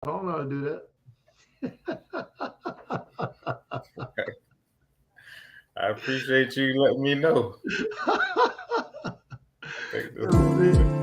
I don't know how to do I appreciate you letting me know. that. Take this. Let's see.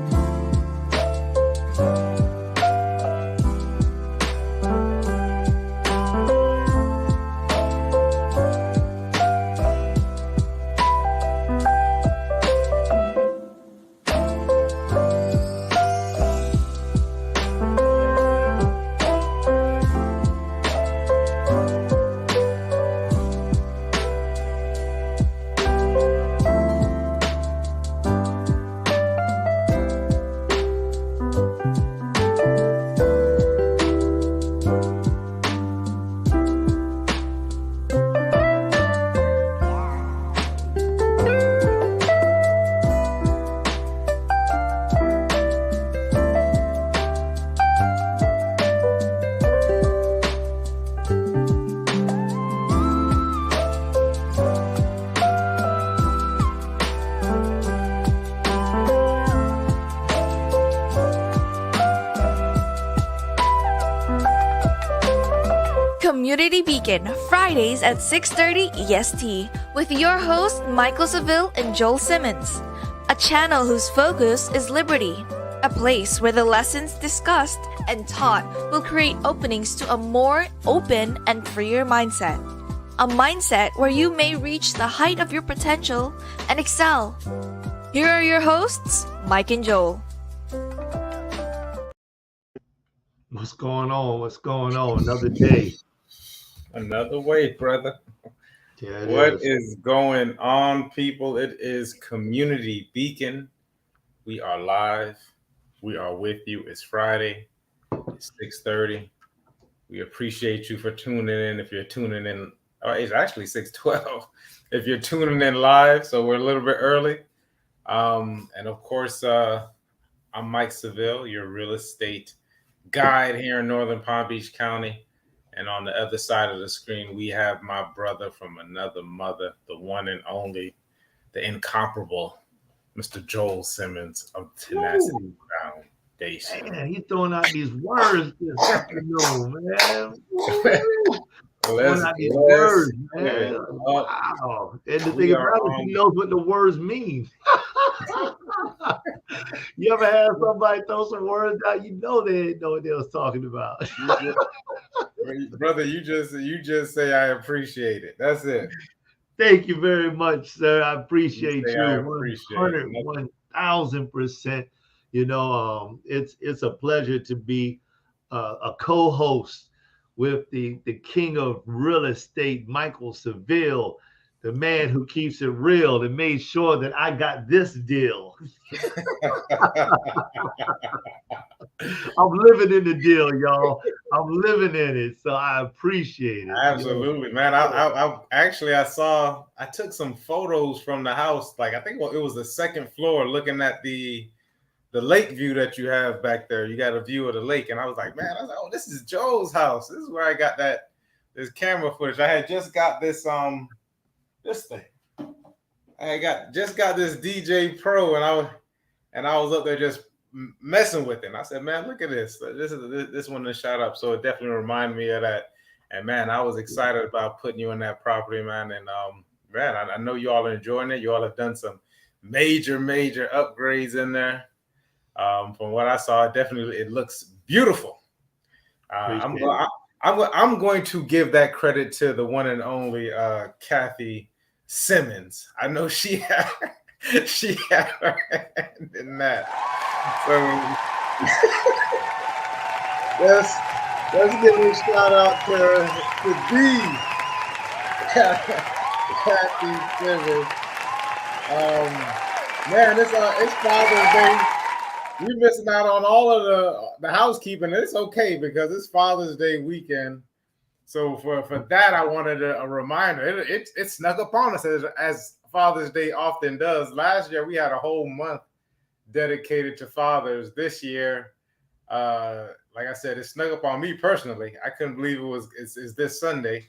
Community Beacon, Fridays at 6:30 EST, with your hosts Michael Seville and Joel Simmons. A channel whose focus is liberty. A place where the lessons discussed and taught will create openings to a more open and freer mindset. A mindset where you may reach the height of your potential and excel. Here are your hosts, Mike and Joel. What's going on? What's going on? Another day. Another way, brother. Yeah, it What is. is going on, people? It is Community Beacon. We are live. We are with you. It's Friday. It's 6:30. We appreciate you for tuning in. If you're tuning in, it's actually 6:12. If you're tuning in live, so we're a little bit early. And of course, I'm Mike Seville, your real estate guide here in Northern Palm Beach County. And on the other side of the screen, we have my brother from another mother, the one and only, the incomparable Mr. Joel Simmons of Tenacity Woo. Foundation. Man, he throwing out these words this afternoon, man. Woo. Throwing let's out these let's words, give it man. up. Wow. And the thing We are about it, he on. knows what the words mean. You ever had somebody throw some words out? You know they didn't know what they was talking about. You brother, you just say I appreciate it. That's it. Thank you very much, sir. I You appreciate say you I appreciate it. 100, 1000%. It's a pleasure to be a co-host with the king of real estate, Michael Seville, the man who keeps it real and made sure that I got this deal. I'm living in the deal, y'all. I'm living in it, so I appreciate it. Absolutely, man. I actually I took some photos from the house. Like I think it was the second floor, looking at the lake view that you have back there. You got a view of the lake, and I was like, man, I was like, oh, this is Joe's house. This is where I got this camera footage. I had just got this thing. Just got this DJ Pro, and I was up there just messing with it. And I said, man, look at this. This one is shot up. So it definitely reminded me of that. And man, I was excited about putting you in that property, man. And man, I know you all are enjoying it. You all have done some major upgrades in there. From what I saw, it looks beautiful. Uh, I'm, Appreciate go- it. I, I'm going to give that credit to the one and only Kathy Simmons. I know she had she had her hand in that. So let's let's give a shout out to D Kathy Simmons. Man, it's Father's Day. You're missing out on all of the housekeeping. It's okay because it's Father's Day weekend. So for that, I wanted a reminder. It snuck up on us as Father's Day often does. Last year we had a whole month dedicated to fathers. This year, like I said, it snuck up on me personally. I couldn't believe it's this Sunday.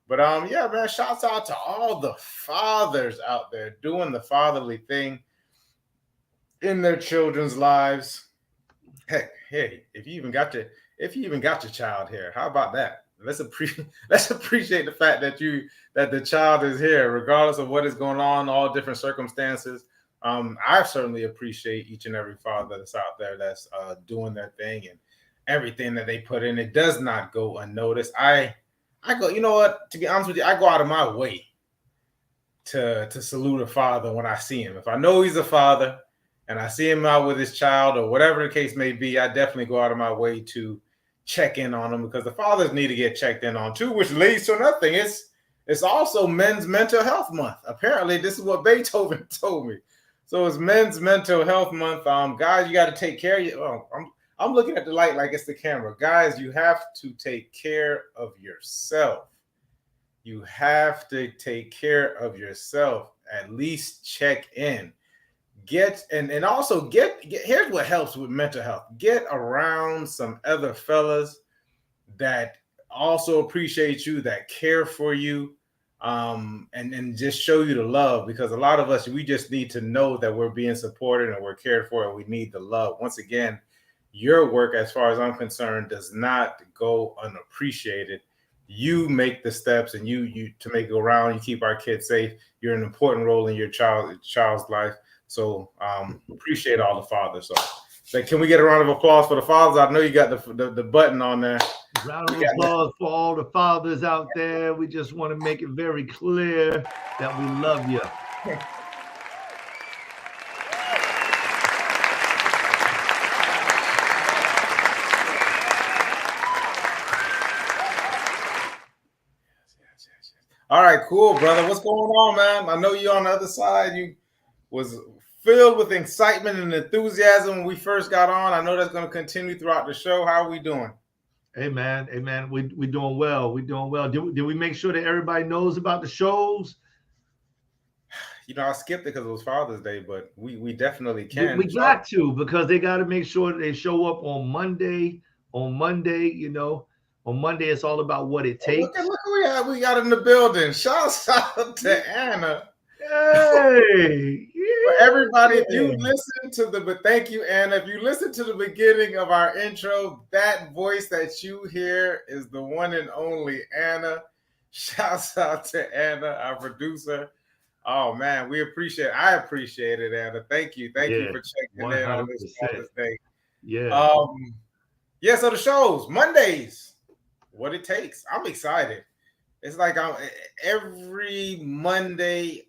But yeah, man, shouts out to all the fathers out there doing the fatherly thing in their children's lives. Heck, hey, if you even got if you even got your child here. How about that? Let's appreciate the fact that the child is here, regardless of what is going on, all different circumstances. I certainly appreciate each and every father that's out there that's doing their thing, and everything that they put in. It does not go unnoticed. I go, you know what? To be honest with you, I go out of my way to salute a father when I see him. If I know he's a father and I see him out with his child or whatever the case may be, I definitely go out of my way to check in on them, because the fathers need to get checked in on too, which leads to another thing. It's also Men's Mental Health Month. Apparently, this is what Beethoven told me. So it's Men's Mental Health Month. Guys, you got to take care of you. Oh, I'm looking at the light like it's the camera. Guys, you have to take care of yourself. You have to take care of yourself. At least check in. And also get here's what helps with mental health. Get around some other fellas that also appreciate you, that care for you, and just show you the love, because a lot of us, we just need to know that we're being supported and we're cared for, and we need the love. Once again, your work, as far as I'm concerned, does not go unappreciated. You make the steps, and you to make it go around. You keep our kids safe. You're an important role in your child's life. So appreciate all the fathers. So can we get a round of applause for the fathers? I know you got the button on there. Round of applause for all the fathers out there. We just want to make it very clear that we love you. All right, cool, brother. What's going on, man? I know you're on the other side. You was filled with excitement and enthusiasm when we first got on. I know that's going to continue throughout the show. How are we doing? Hey, man. We're doing well. We're doing well. Did we make sure that everybody knows about the shows? You know, I skipped it because it was Father's Day, but we definitely can. We got to, because they got to make sure that they show up on Monday. On Monday, on Monday, it's all about what it takes. Look who we got in the building. Shouts out to Anna. Hey, for everybody, if you listen to but thank you, Anna. If you listen to the beginning of our intro, that voice that you hear is the one and only Anna. Shouts out to Anna, our producer. Oh man, I appreciate it, Anna. Thank you for checking 100%. In on this Father's Day. Yeah. So the shows Mondays, what it takes. I'm excited. It's like every Monday,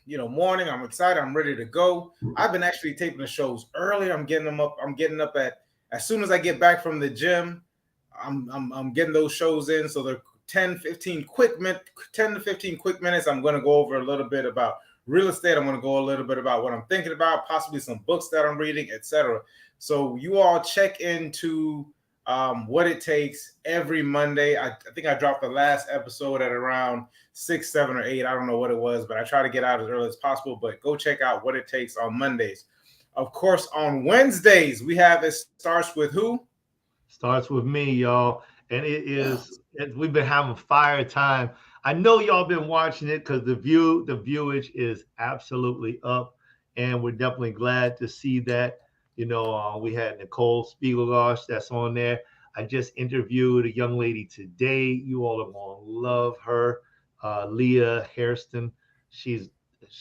morning. I'm excited. I'm ready to go. I've been actually taping the shows early. I'm getting them up. I'm getting up as soon as I get back from the gym. I'm getting those shows in. So they're 10 to 15 quick minutes. I'm going to go over a little bit about real estate. I'm going to go a little bit about what I'm thinking about, possibly some books that I'm reading, etc. So you all check into what it takes every Monday. I think I dropped the last episode at around 6, 7, or 8. I don't know what it was, but I try to get out as early as possible. But go check out what it takes on Mondays. Of course, on Wednesdays, we have It Starts With Who? Starts with me, y'all. And we've been having fire time. I know y'all been watching it because the viewage is absolutely up. And we're definitely glad to see that. We had Nicole Spiegelgosh that's on there. I just interviewed a young lady today. You all are going to love her, Leah Hairston. She's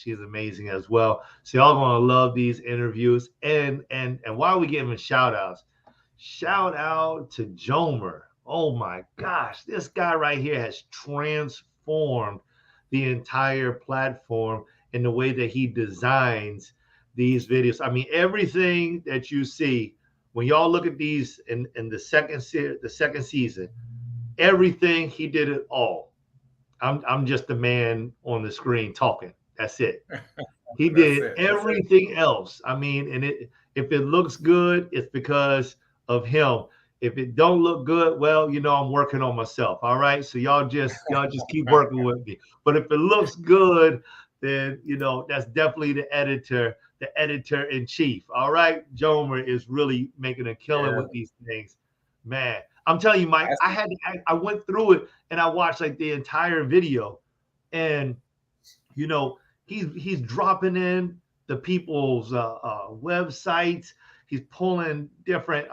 amazing as well. So y'all going to love these interviews. And while we giving shout outs, shout out to Jomer. Oh my gosh, this guy right here has transformed the entire platform in the way that he designs these videos. I mean, everything that you see when y'all look at these in the second season, everything, he did it all. I'm just the man on the screen talking. That's it. He did everything else. I mean, and if it looks good, it's because of him. If it don't look good, well, I'm working on myself. All right. So y'all just keep working with me. But if it looks good, then that's definitely the editor in chief. All right. Jomer is really making a killing with these things. Man, I'm telling you, Mike, I went through it and I watched like the entire video, and he's dropping in the people's websites. He's pulling different,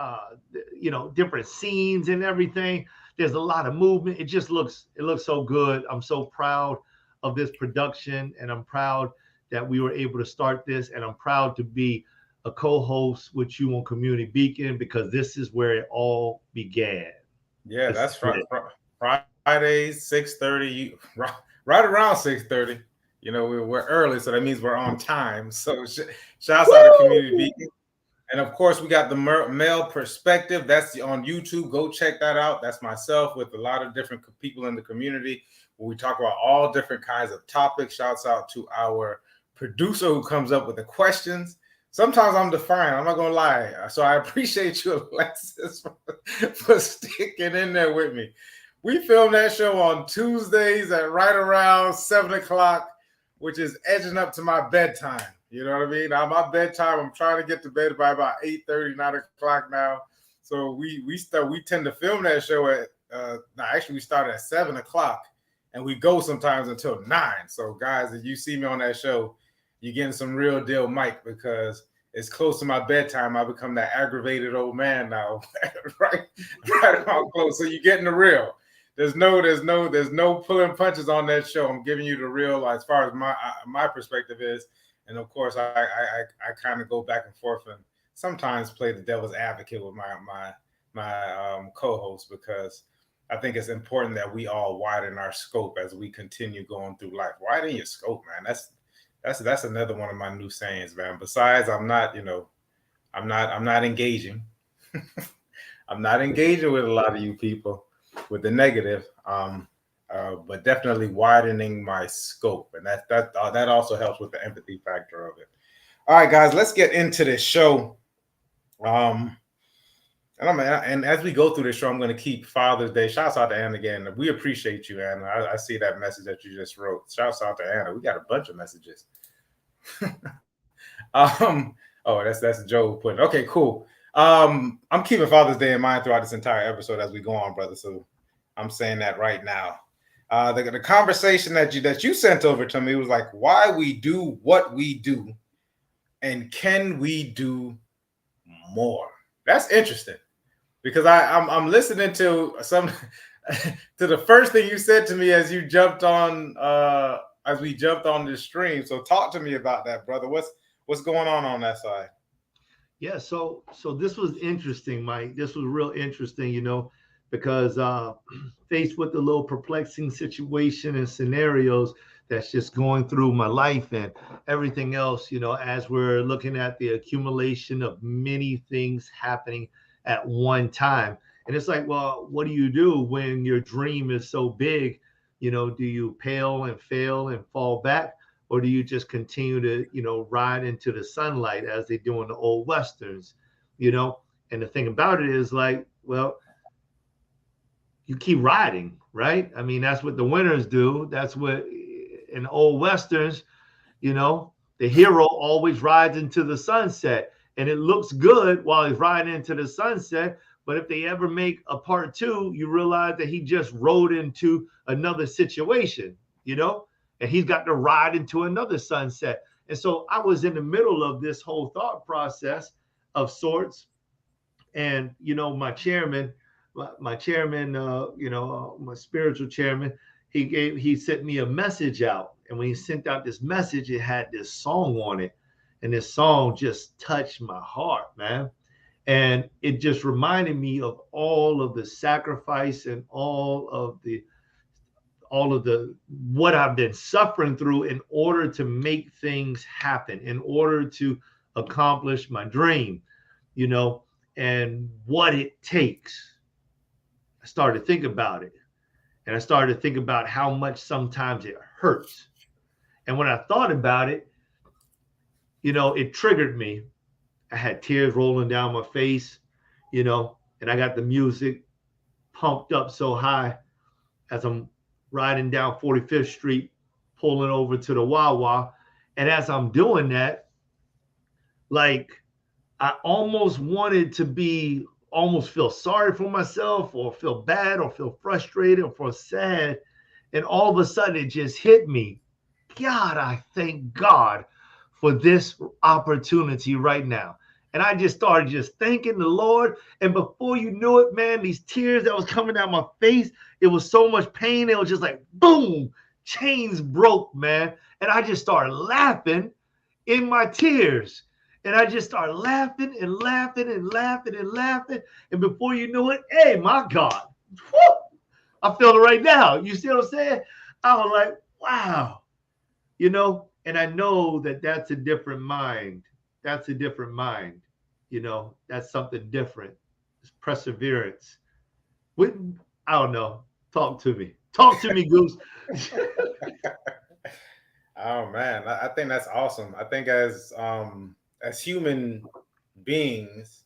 different scenes and everything. There's a lot of movement. It looks so good. I'm so proud of this production, and I'm proud that we were able to start this, and I'm proud to be a co-host with you on Community Beacon, because this is where it all began. Yeah, that's right. Fridays, 6:30, right around 6:30. We're early, so that means we're on time. So shouts out to Community Beacon. And of course, we got the male perspective. That's on YouTube. Go check that out. That's myself with a lot of different people in the community where we talk about all different kinds of topics. Shouts out to our producer who comes up with the questions. Sometimes I'm defiant. I'm not going to lie. So I appreciate you, Alexis, for sticking in there with me. We film that show on Tuesdays at right around 7 o'clock, which is edging up to my bedtime. You know what I mean? Now my bedtime, I'm trying to get to bed by about 8:30, 9 o'clock now. So we tend to film that show at we start at 7 o'clock, and we go sometimes until 9. So guys, if you see me on that show, you're getting some real deal Mike, because it's close to my bedtime. I become that aggravated old man now, right about close. So you're getting the real. There's no pulling punches on that show. I'm giving you the real as far as my perspective is. And of course, I kind of go back and forth and sometimes play the devil's advocate with my co-host, because I think it's important that we all widen our scope as we continue going through life. Widen your scope, man. That's another one of my new sayings, man. Besides, I'm not engaging. I'm not engaging with a lot of you people with the negative. But definitely widening my scope, and that also helps with the empathy factor of it. All right, guys, let's get into this show. And as we go through this show, I'm going to keep Father's Day. Shouts out to Anna again. We appreciate you, Anna. I see that message that you just wrote. Shouts out to Anna. We got a bunch of messages. That's Joe put it. Okay, cool. I'm keeping Father's Day in mind throughout this entire episode as we go on, brother. So I'm saying that right now. The conversation that you sent over to me was like, why we do what we do, and can we do more? That's interesting, because I'm listening to some to the first thing you said to me as we jumped on this stream. So talk to me about that, brother. What's going on that side? Yeah, so this was interesting, Mike. This was real interesting, because faced with the little perplexing situation and scenarios that's just going through my life and everything else, as we're looking at the accumulation of many things happening at one time. And it's like, well, what do you do when your dream is so big? Do you pale and fail and fall back? Or do you just continue to, ride into the sunlight as they do in the old Westerns, And the thing about it is like, well, you keep riding, right? I mean, that's what the winners do. That's what in old Westerns, the hero always rides into the sunset, and it looks good while he's riding into the sunset. But if they ever make a part 2, you realize that he just rode into another situation, and he's got to ride into another sunset. And so I was in the middle of this whole thought process of sorts. And, my chairman, my spiritual chairman, he sent me a message out. And when he sent out this message, it had this song on it. And this song just touched my heart, man. And it just reminded me of all of the sacrifice and all of the what I've been suffering through in order to make things happen, in order to accomplish my dream, and what it takes. I started to think about it, and I started to think about how much sometimes it hurts. And when I thought about it, it triggered me. I had tears rolling down my face, and I got the music pumped up so high as I'm riding down 45th Street, pulling over to the Wawa. And as I'm doing that, like, I almost wanted to almost feel sorry for myself, or feel bad, or feel frustrated, or feel sad. And all of a sudden it just hit me. God, I thank God for this opportunity right now. And I just started just thanking the Lord. And before you knew it, man, these tears that was coming down my face, it was so much pain. It was just like, boom, chains broke, man. And I just started laughing in my tears. And I just started laughing and laughing and laughing and laughing. And before you know it, hey, my God, whoo, I feel it right now. You see what I'm saying? I was like, wow, and I know that that's a different mind. That's a different mind. That's something different. It's perseverance. I don't know. Talk to me. Talk to me, Goose. Oh man, I think that's awesome. I think as human beings,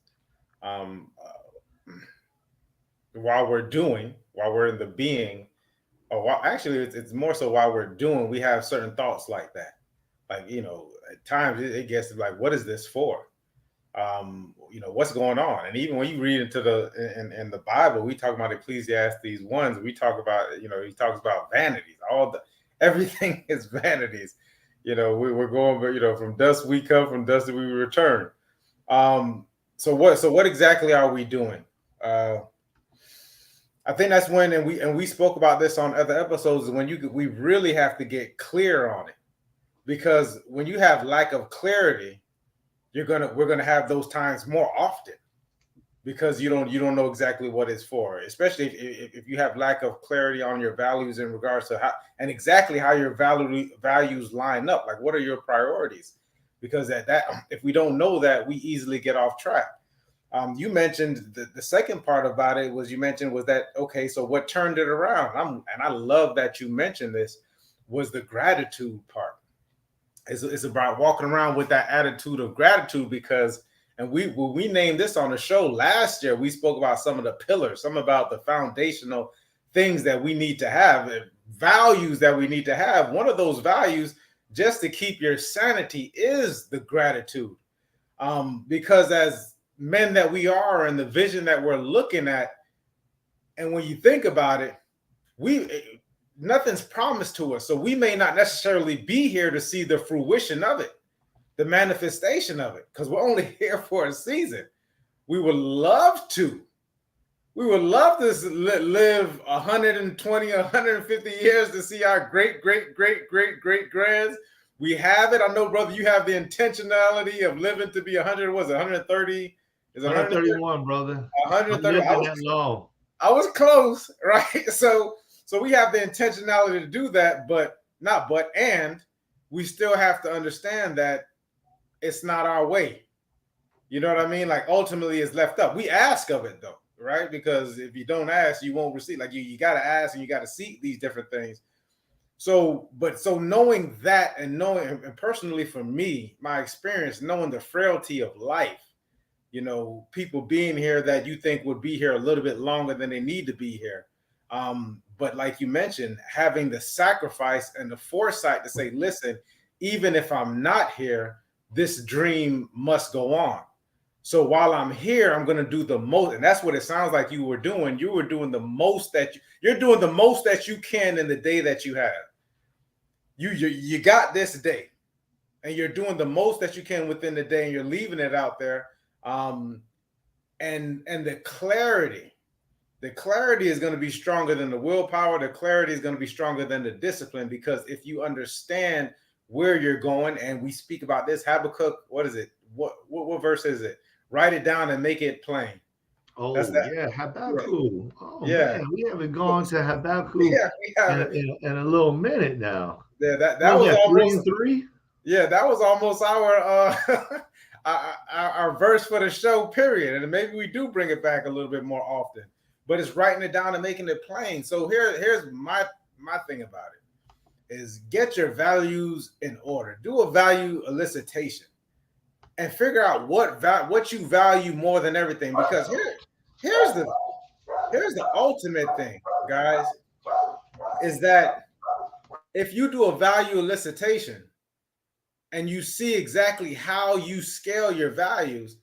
while we're in the being, or actually it's more so while we're doing, we have certain thoughts like that. Like, at times it gets like, what is this for? What's going on? And even when you read into in the Bible, we talk about Ecclesiastes 1, we talk about, he talks about vanities, everything is vanities. We're going, from dust we come, from dust we return. So what exactly are we doing? I think that's when, and we spoke about this on other episodes, when we really have to get clear on it, because when you have lack of clarity, we're gonna have those times more often, because you don't know exactly what it's for, especially if you have lack of clarity on your values in regards to how and exactly how your values line up. Like, what are your priorities? Because if we don't know that, we easily get off track. You mentioned the second part about it was that, okay, so what turned it around? And I love that you mentioned this, was the gratitude part. It's about walking around with that attitude of gratitude, because, and when we named this on the show last year, we spoke about some of the pillars, some about the foundational things that we need to have, values that we need to have. One of those values, just to keep your sanity, is the gratitude. Because as men that we are, and the vision that we're looking at, and when you think about it, nothing's promised to us. So we may not necessarily be here to see the fruition of it, the manifestation of it, because we're only here for a season. We would love to live 120, 150 years to see our great grands. We have it. I know, brother, you have the intentionality of living to be 100. Was it 130? Is it 131, brother? 130. I was close, right? So we have the intentionality to do that, and we still have to understand that it's not our way. You know what I mean? Like, ultimately it's left up. We ask of it though, right? Because if you don't ask, you won't receive. Like, you got to ask, and you got to seek these different things. So knowing that, and personally for me, my experience, knowing the frailty of life, people being here that you think would be here a little bit longer than they need to be here. But like you mentioned, having the sacrifice and the foresight to say, listen, even if I'm not here, this dream must go on. So while I'm here, I'm going to do the most. And that's what it sounds like you were doing. You were doing the most you're doing the most that you can in the day that you have. You got this day, and you're doing the most that you can within the day, and you're leaving it out there. And the clarity is going to be stronger than the willpower. The clarity is going to be stronger than the discipline, because if you understand where you're going, and we speak about this, Habakkuk, what is it? What verse is it? Write it down and make it plain. Oh, yeah, Habakkuk. Oh, yeah. Man, we haven't gone to Habakkuk in a little minute now. Yeah, that was almost 3. Yeah, that was almost our our verse for the show, period. And maybe we do bring it back a little bit more often. But it's writing it down and making it plain. So here's my thing about it, is get your values in order. Do a value elicitation and figure out what you value more than everything. Because here's the ultimate thing, guys, is that if you do a value elicitation and you see exactly how you scale your values,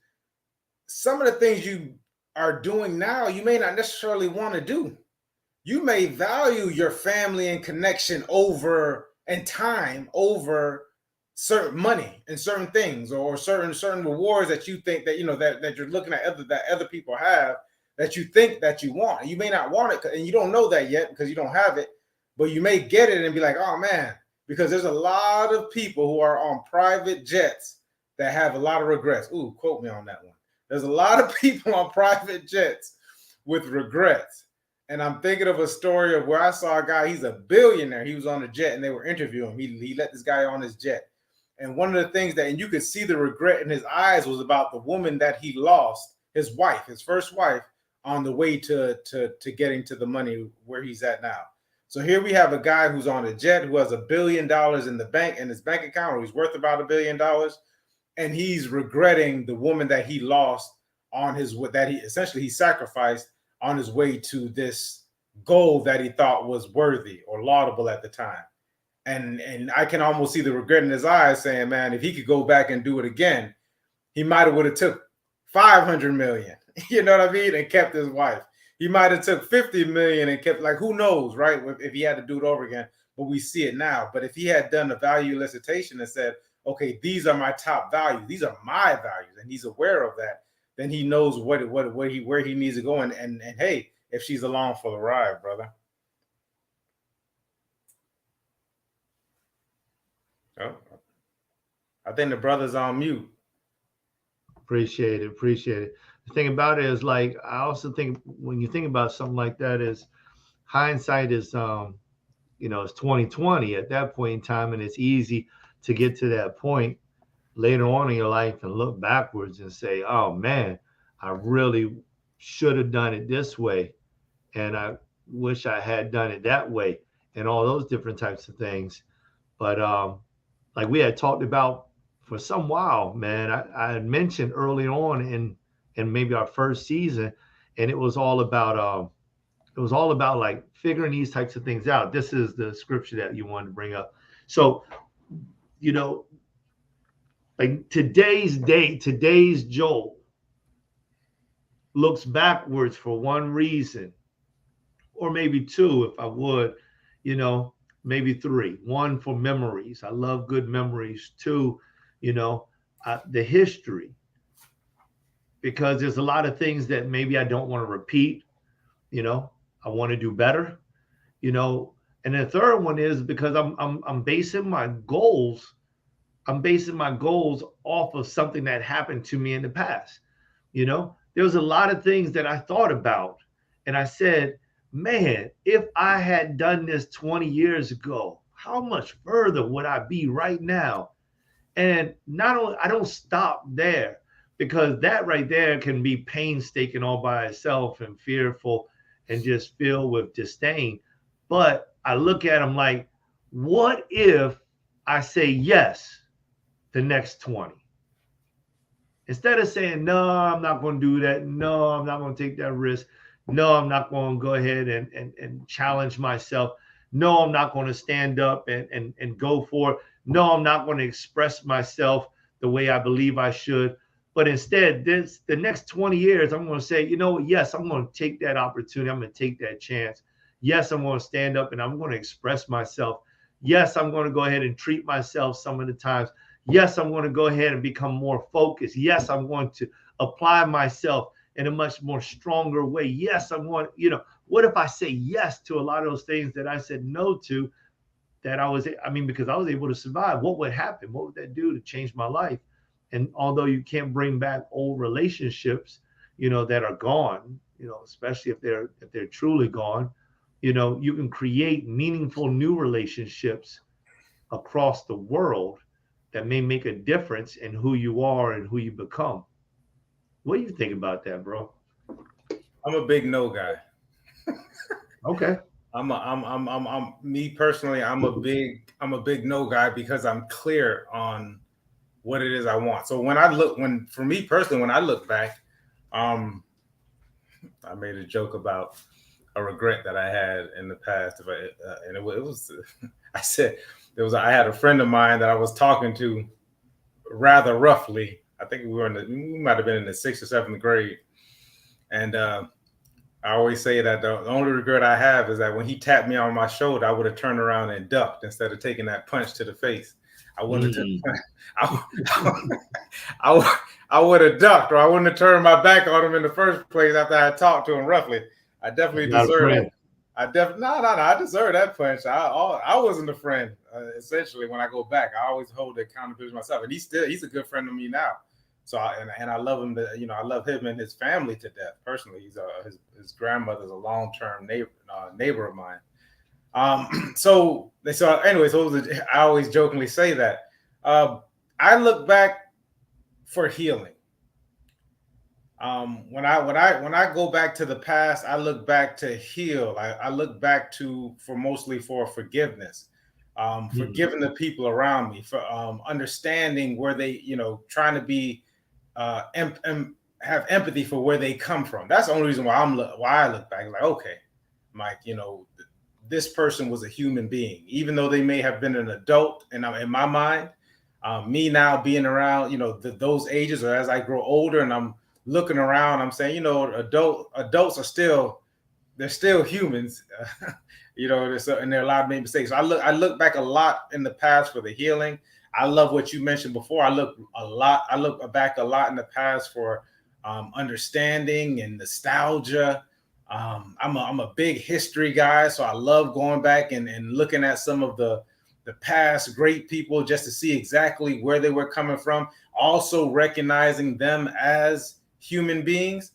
some of the things you are doing now, you may not necessarily want to do. You may value your family and connection and time over certain money and certain things, or certain rewards that you think that that you're looking at that other people have, that you think that you want. You may not want it, and you don't know that yet because you don't have it, but you may get it and be like, oh man, because there's a lot of people who are on private jets that have a lot of regrets. Ooh, quote me on that one. There's a lot of people on private jets with regrets. And I'm thinking of a story of where I saw a guy, he's a billionaire. He was on a jet and they were interviewing him. He let this guy on his jet. And one of the things that, and you could see the regret in his eyes, was about the woman that he lost, his wife, his first wife, on the way to getting to the money where he's at now. So here we have a guy who's on a jet, who has $1 billion in the bank, in his bank account, or he's worth about $1 billion. And he's regretting the woman that he lost on his, that he essentially he sacrificed on his way to this goal that he thought was worthy or laudable at the time. And I can almost see the regret in his eyes, saying, man, if he could go back and do it again, he might have would have took 500 million, you know what I mean, and kept his wife. He might have took 50 million and kept, like, who knows, right? If he had to do it over again, but we see it now. But if he had done a value elicitation and said, okay, these are my top values, these are my values, and he's aware of that, then he knows where he needs to go. And hey, if she's along for the ride, brother. Oh, I think the brother's on mute. Appreciate it. The thing about it is, like, I also think when you think about something like that, is hindsight is, it's 2020 at that point in time, and it's easy to get to that point later on in your life and look backwards and say, oh man, I really should have done it this way, and I wish I had done it that way, and all those different types of things. But like we had talked about for some while, man, I had mentioned early on in maybe our first season, and it was all about like figuring these types of things out. This is the scripture that you wanted to bring up. So, like today's Joel looks backwards for one reason, or maybe two, if I would, maybe three. One, for memories. I love good memories. Two, the history, because there's a lot of things that maybe I don't want to repeat. I want to do better. And the third one is because I'm basing my goals. I'm basing my goals off of something that happened to me in the past. There was a lot of things that I thought about, and I said, man, if I had done this 20 years ago, how much further would I be right now? And not only, I don't stop there, because that right there can be painstaking all by itself and fearful and just filled with disdain. But I look at them like, what if I say yes the next 20? Instead of saying, no, I'm not going to do that. No, I'm not going to take that risk. No, I'm not going to go ahead and challenge myself. No, I'm not going to stand up and go for it. No, I'm not going to express myself the way I believe I should. But instead, the next 20 years, I'm going to say, yes, I'm going to take that opportunity. I'm going to take that chance. Yes, I'm going to stand up and I'm going to express myself. Yes, I'm going to go ahead and treat myself some of the times. Yes, I'm going to go ahead and become more focused. Yes, I'm going to apply myself in a much more stronger way. Yes, I want, what if I say yes to a lot of those things that I said no to, because I was able to survive? What would happen? What would that do to change my life? And although you can't bring back old relationships, that are gone, especially if they're truly gone, you can create meaningful new relationships across the world that may make a difference in who you are and who you become. What do you think about that, bro? I'm a big no guy. Okay. I'm me personally, I'm a big no guy, because I'm clear on what it is I want. So for me personally, when I look back, I made a joke about a regret that I had in the past. And it was I said, I had a friend of mine that I was talking to rather roughly. I think we might have been in the 6th or 7th grade. And I always say that the only regret I have is that when he tapped me on my shoulder, I would have turned around and ducked instead of taking that punch to the face. I wouldn't have I would have ducked, or I wouldn't have turned my back on him in the first place after I had talked to him roughly. I definitely deserve it. I deserve that punch. I wasn't a friend. Essentially, when I go back, I always hold the accountability myself, and he's a good friend of me now. So I love him. I love him and his family to death. Personally, his grandmother's a long-term neighbor of mine. Anyways, I always jokingly say that. I look back for healing. When I go back to the past, I look back to heal. I look back mostly for forgiveness, forgiving the people around me, for understanding where they, trying to be have empathy for where they come from. That's the only reason why I look back. Like, okay, Mike, this person was a human being, even though they may have been an adult. And in my mind, me now being around, those ages, or as I grow older and I'm looking around, I'm saying, adults are still humans, and they're allowed to make mistakes. So I look back a lot in the past for the healing. I love what you mentioned before. I look back a lot in the past for understanding and nostalgia. I'm a big history guy, so I love going back and looking at some of the past great people just to see exactly where they were coming from. Also recognizing them as human beings.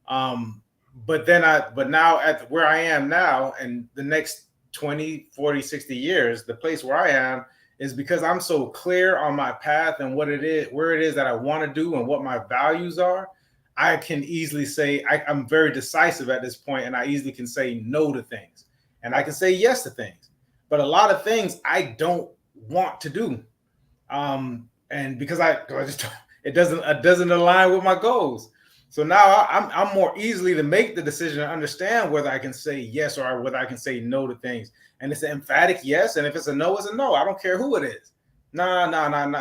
But now at where I am now, and the next 20, 40, 60 years, the place where I am is because I'm so clear on my path and where it is that I want to do and what my values are. I can easily say I'm very decisive at this point, and I easily can say no to things, and I can say yes to things. But a lot of things I don't want to do, and because it doesn't align with my goals. So now I'm more easily to make the decision and understand whether I can say yes or whether I can say no to things. And it's an emphatic yes, and if it's a no, it's a no. I don't care who it is. No. I'm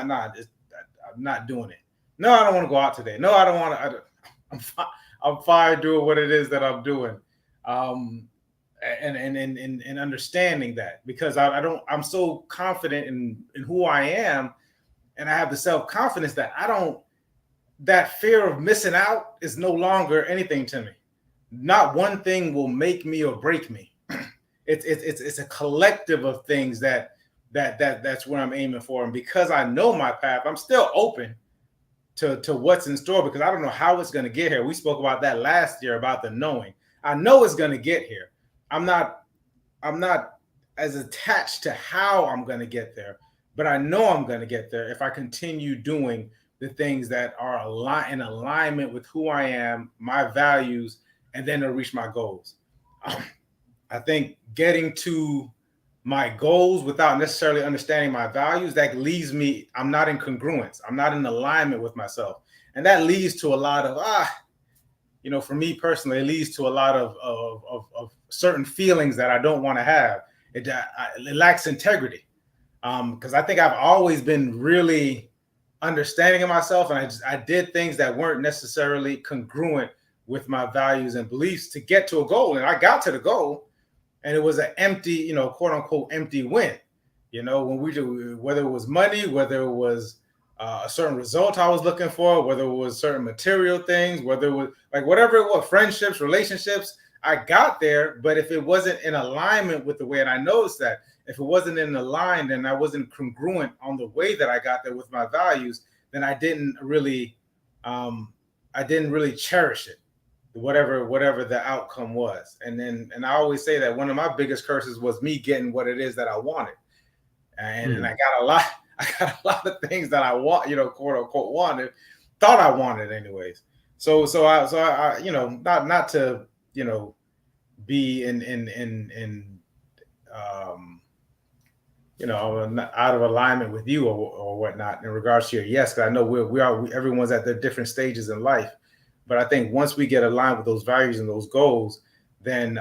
not doing it. No, I don't want to go out today. No, I don't want to. I'm fine doing what it is that I'm doing, and understanding that, because I'm so confident in who I am, and I have the self-confidence that fear of missing out is no longer anything to me. Not one thing will make me or break me. It's a collective of things that's where I'm aiming for, and because I know my path, I'm still open to what's in store, because I don't know how it's going to get here. We spoke about that last year, about the knowing. I know it's going to get here. I'm not as attached to how I'm going to get there, but I know I'm going to get there if I continue doing the things that are in alignment with who I am, my values, and then to reach my goals. I think getting to my goals without necessarily understanding my values, that leaves me, I'm not in congruence. I'm not in alignment with myself. And that leads to a lot of, for me personally, it leads to a lot of certain feelings that I don't want to have. It lacks integrity. Because I think I've always been really understanding of myself, and I did things that weren't necessarily congruent with my values and beliefs to get to a goal. And I got to the goal, and it was an empty, quote unquote, empty win. When we do, whether it was money, whether it was a certain result I was looking for, whether it was certain material things, whether it was whatever it was, friendships, relationships, I got there. But if it wasn't in alignment with the way, and I noticed that if it wasn't in line, then I wasn't congruent on the way that I got there with my values, then I didn't really cherish it, whatever the outcome was. And I always say that one of my biggest curses was me getting what it is that I wanted. And I got a lot of things that I want, quote unquote, thought I wanted anyways. So I not to, be out of alignment with you or whatnot in regards to your yes, because I know everyone's at their different stages in life. But I think once we get aligned with those values and those goals, then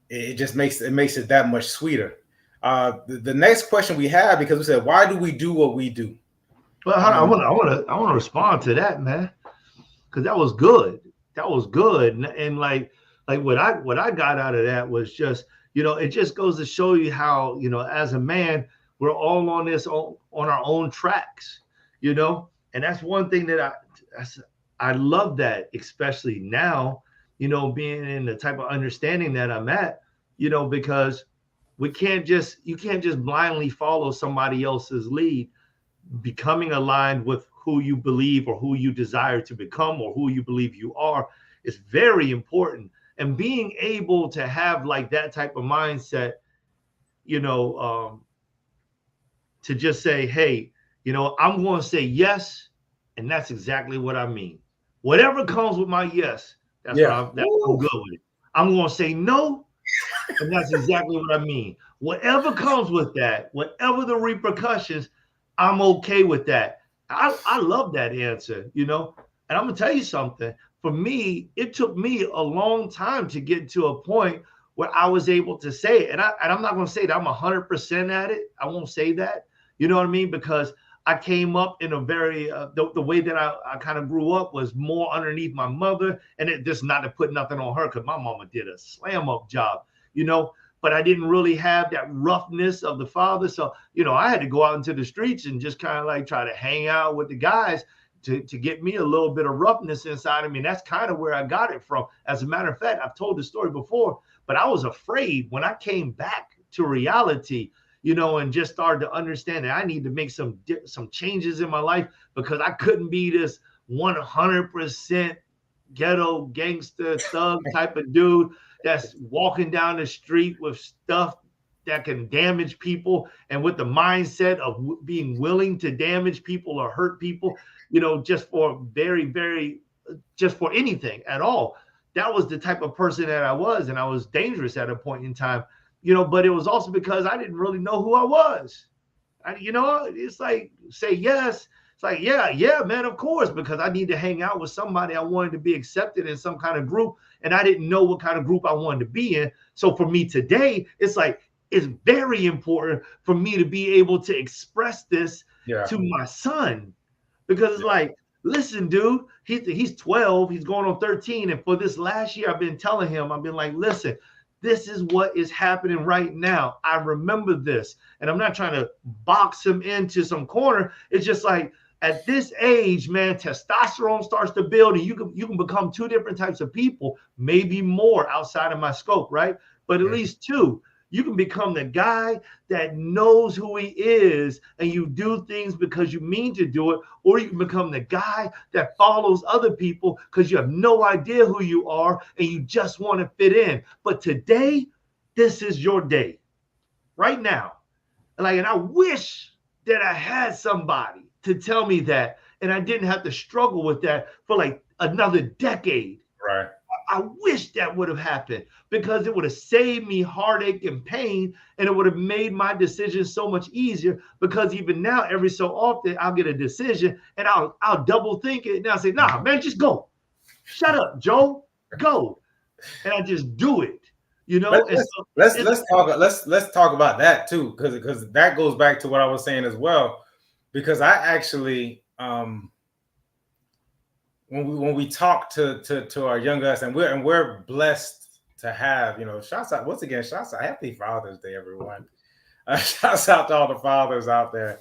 it just makes it that much sweeter. The next question we have, because we said, why do we do what we do? Well, I want to respond to that, man, because that was good. That was good, and like what I got out of that was just, it just goes to show you how, as a man, We're all on on our own tracks, you know. And that's one thing that I love that, especially now, you know, being in the type of understanding that I'm at, you know, because you can't just blindly follow somebody else's lead. Becoming aligned with who you believe or who you desire to become or who you believe you are is very important. And being able to have like that type of mindset, you know, to just say, hey, you know, I'm going to say yes, and that's exactly what I mean. Whatever comes with my yes, I'm good with it. I'm going to say no, and that's exactly what I mean. Whatever comes with that, whatever the repercussions, I'm okay with that. I love that answer, you know. And I'm gonna tell you something. For me, it took me a long time to get to a point where I was able to say it. And I'm not gonna say that I'm 100% at it. I won't say that. You know what I mean? Because I came up in a very the way that I kind of grew up was more underneath my mother, and it just not to put nothing on her because my mama did a slam up job, you know. But I didn't really have that roughness of the father, so you know I had to go out into the streets and just kind of like try to hang out with the guys to get me a little bit of roughness inside of me. And that's kind of where I got it from. As a matter of fact, I've told the story before, but I was afraid when I came back to reality, you know, and just started to understand that I need to make some changes in my life because I couldn't be this 100% ghetto gangster thug type of dude that's walking down the street with stuff that can damage people and with the mindset of being willing to damage people or hurt people, you know, just for just for anything at all. That was the type of person that I was, and I was dangerous at a point in time, you know, but it was also because I didn't really know who I was. You know, it's like, say yes. It's like, yeah, man, of course, because I need to hang out with somebody. I wanted to be accepted in some kind of group, and I didn't know what kind of group I wanted to be in. So for me today, it's like, it's very important for me to be able to express this to my son, because it's like, listen, dude, he's 12, he's going on 13. And for this last year, I've been telling him, I've been like, listen, this is what is happening right now. I remember this. And I'm not trying to box him into some corner. It's just like, at this age, man, testosterone starts to build, and you can become two different types of people, maybe more outside of my scope, right? But at least two. You can become the guy that knows who he is and you do things because you mean to do it, or you can become the guy that follows other people because you have no idea who you are and you just want to fit in. But today, this is your day, right now. And I wish that I had somebody to tell me that, and I didn't have to struggle with that for like another decade. Right. I wish that would have happened, because it would have saved me heartache and pain, and it would have made my decisions so much easier. Because even now, every so often, I'll get a decision and I'll double think it, and I'll say, nah, man, just go. Shut up, Joe. Go. And I just do it. You know, let's talk about that too, because that goes back to what I was saying as well. Because I actually when we talk to our young us, and we're blessed to have, you know, shouts out happy Father's Day, everyone. Shouts out to all the fathers out there.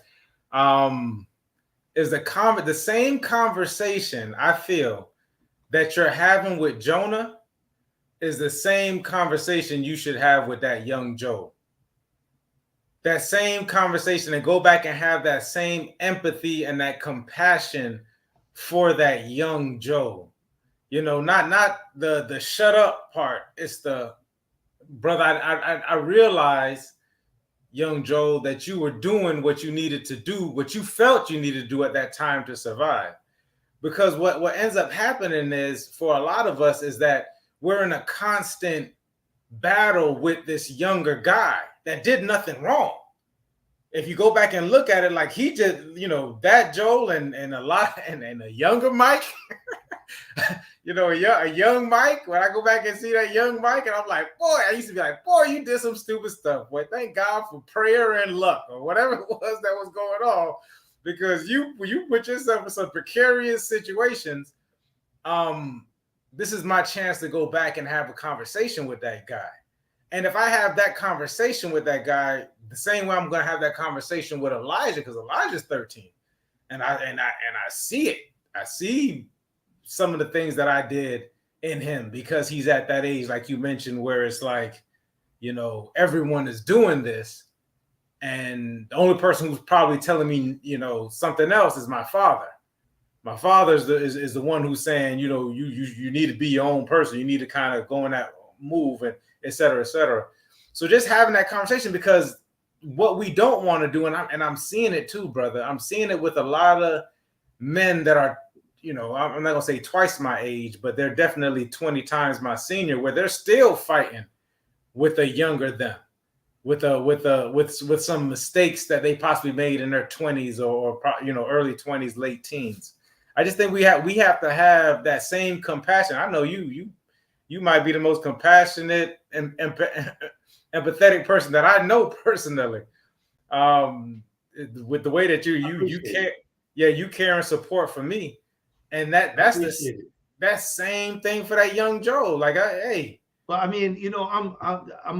Is the same conversation I feel that you're having with Jonah is the same conversation you should have with that young Joe. That same conversation, and go back and have that same empathy and that compassion for that young Joe. You know, not the shut up part. It's the brother. I realize, young Joe, that you were doing what you needed to do, what you felt you needed to do at that time to survive. Because what ends up happening is, for a lot of us, is that we're in a constant battle with this younger guy that did nothing wrong. If you go back and look at it, like, he just, you know, that Joel and a younger Mike, you know, a young Mike, when I go back and see that young Mike, and I'm like, boy, I used to be like, boy, you did some stupid stuff. Boy, thank God for prayer and luck, or whatever it was that was going on, because you put yourself in some precarious situations. This is my chance to go back and have a conversation with that guy And if I have that conversation with that guy, the same way I'm going to have that conversation with Elijah, because Elijah's 13, and I see it. I see some of the things that I did in him because he's at that age, like you mentioned, where it's like, you know, everyone is doing this, and the only person who's probably telling me, you know, something else is my father. My father is the one who's saying, you know, you need to be your own person. You need to kind of go in that move and et cetera, et cetera. So just having that conversation, because what we don't want to do, and I'm seeing it too, brother. I'm seeing it with a lot of men that are, you know, I'm not gonna say twice my age, but they're definitely 20 times my senior, where they're still fighting with a younger them, with some mistakes that they possibly made in their 20s or you know, early 20s, late teens. I just think we have to have that same compassion. I know you might be the most compassionate and empathetic person that I know personally. With the way that you care, you care and support for me, and that's that same thing for that young Joe. Like, hey. Well, I mean, you know, I'm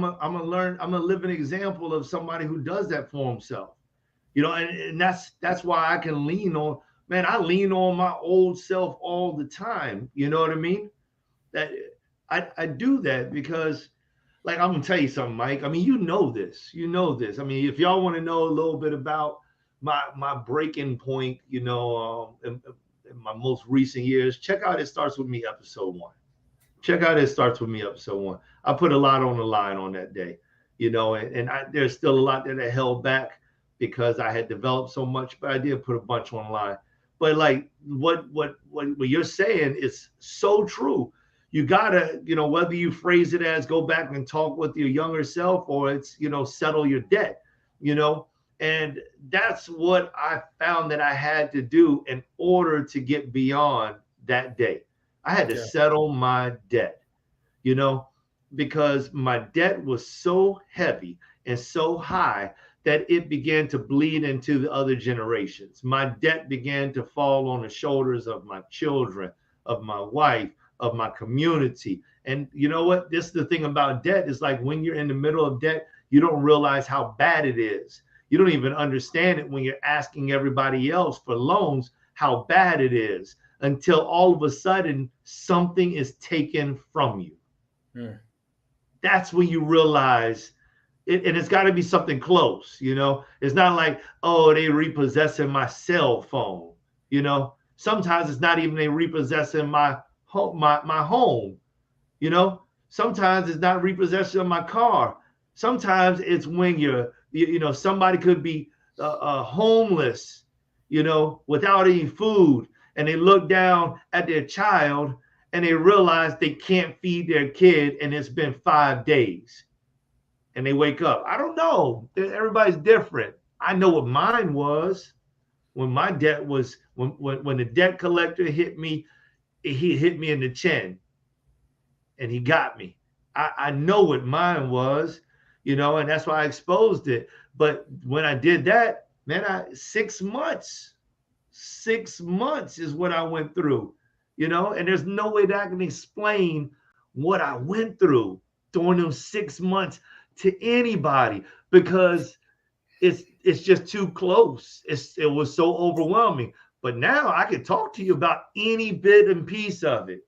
a living example of somebody who does that for himself. You know, and that's why I can lean on. Man, I lean on my old self all the time. You know what I mean? That I do that because, like, I'm gonna tell you something, Mike. I mean, you know this. I mean, if y'all want to know a little bit about my breaking point, you know, in my most recent years, check out It Starts With Me episode 1. Check out It Starts With Me episode 1. I put a lot on the line on that day, you know, and there's still a lot that I held back because I had developed so much, but I did put a bunch on the line. But like what you're saying is so true. You gotta, you know, whether you phrase it as go back and talk with your younger self, or it's, you know, settle your debt, you know, and that's what I found that I had to do in order to get beyond that day. I had to settle my debt, you know, because my debt was so heavy and so high that it began to bleed into the other generations. My debt began to fall on the shoulders of my children, of my wife, of my community. And you know what? This is the thing about debt, is like when you're in the middle of debt, you don't realize how bad it is. You don't even understand it when you're asking everybody else for loans, how bad it is, until all of a sudden something is taken from you. That's when you realize it, and it's got to be something close, you know. It's not like, oh, they repossessing my cell phone, you know. Sometimes it's not even they repossessing my home, you know. Sometimes it's not repossession of my car. Sometimes it's when you know, somebody could be homeless, you know, without any food, and they look down at their child and they realize they can't feed their kid, and it's been 5 days, and they wake up. I don't know. Everybody's different. I know what mine was when my debt was, when the debt collector hit me. He hit me in the chin and he got me. I know what mine was, you know, and that's why I exposed it. But when I did that, man, 6 months is what I went through, you know, and there's no way that I can explain what I went through during those 6 months to anybody, because it's just too close. It was so overwhelming. But now I can talk to you about any bit and piece of it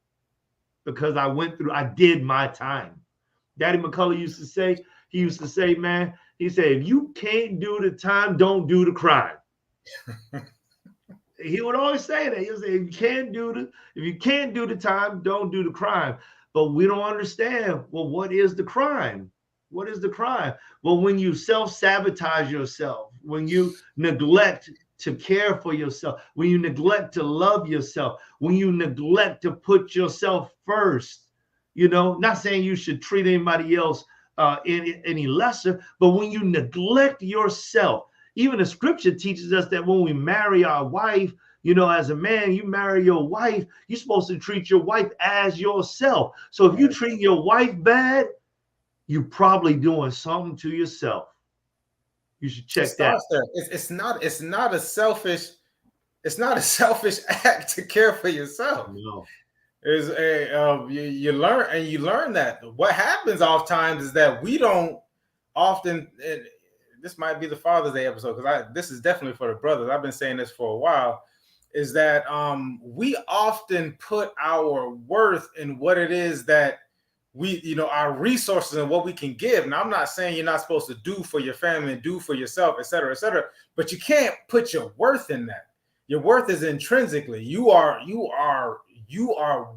because I did my time. Daddy McCullough used to say, man, he said, if you can't do the time, don't do the crime. He would always say that. He would say, if you can't do the time, don't do the crime. But we don't understand, well, what is the crime? What is the crime? Well, when you self-sabotage yourself, when you neglect to care for yourself, when you neglect to love yourself, when you neglect to put yourself first, you know, not saying you should treat anybody else any lesser, but when you neglect yourself. Even the scripture teaches us that when we marry our wife, you know, as a man, you marry your wife, you're supposed to treat your wife as yourself. So if you treat your wife bad, you're probably doing something to yourself. You should check that. It's not a selfish act to care for yourself. No. Is a you learn that what happens oftentimes is that we don't often. This might be the Father's Day episode because this is definitely for the brothers. I've been saying this for a while. Is that we often put our worth in what it is that our resources and what we can give. Now, I'm not saying you're not supposed to do for your family and do for yourself, et cetera, but you can't put your worth in that. Your worth is intrinsically. You are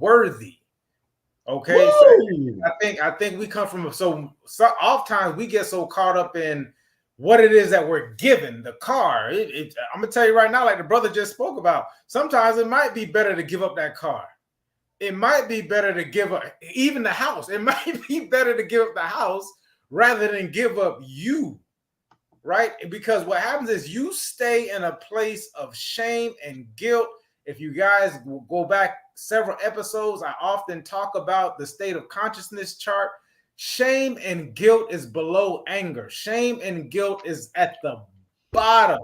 worthy. Okay. Woo! So I think we come from so oftentimes we get so caught up in what it is that we're given, the car. I'm gonna tell you right now, like the brother just spoke about, sometimes it might be better to give up that car. It might be better to give up even the house. It might be better to give up the house rather than give up you, right? Because what happens is you stay in a place of shame and guilt. If you guys will go back several episodes, I often talk about the state of consciousness chart. Shame and guilt is below anger. Shame and guilt is at the bottom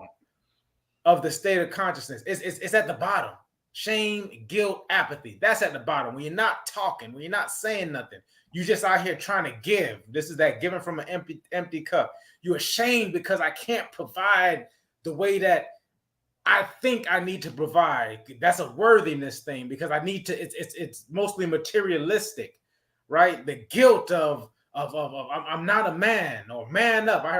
of the state of consciousness. It's at the bottom. Shame, guilt, apathy. That's at the bottom. When you're not talking, when you're not saying nothing, you just out here trying to give. This is that giving from an empty cup. You're ashamed because I can't provide the way that I think I need to provide. That's a worthiness thing because I need to. It's mostly materialistic, right? The guilt of I'm not a man or man up. I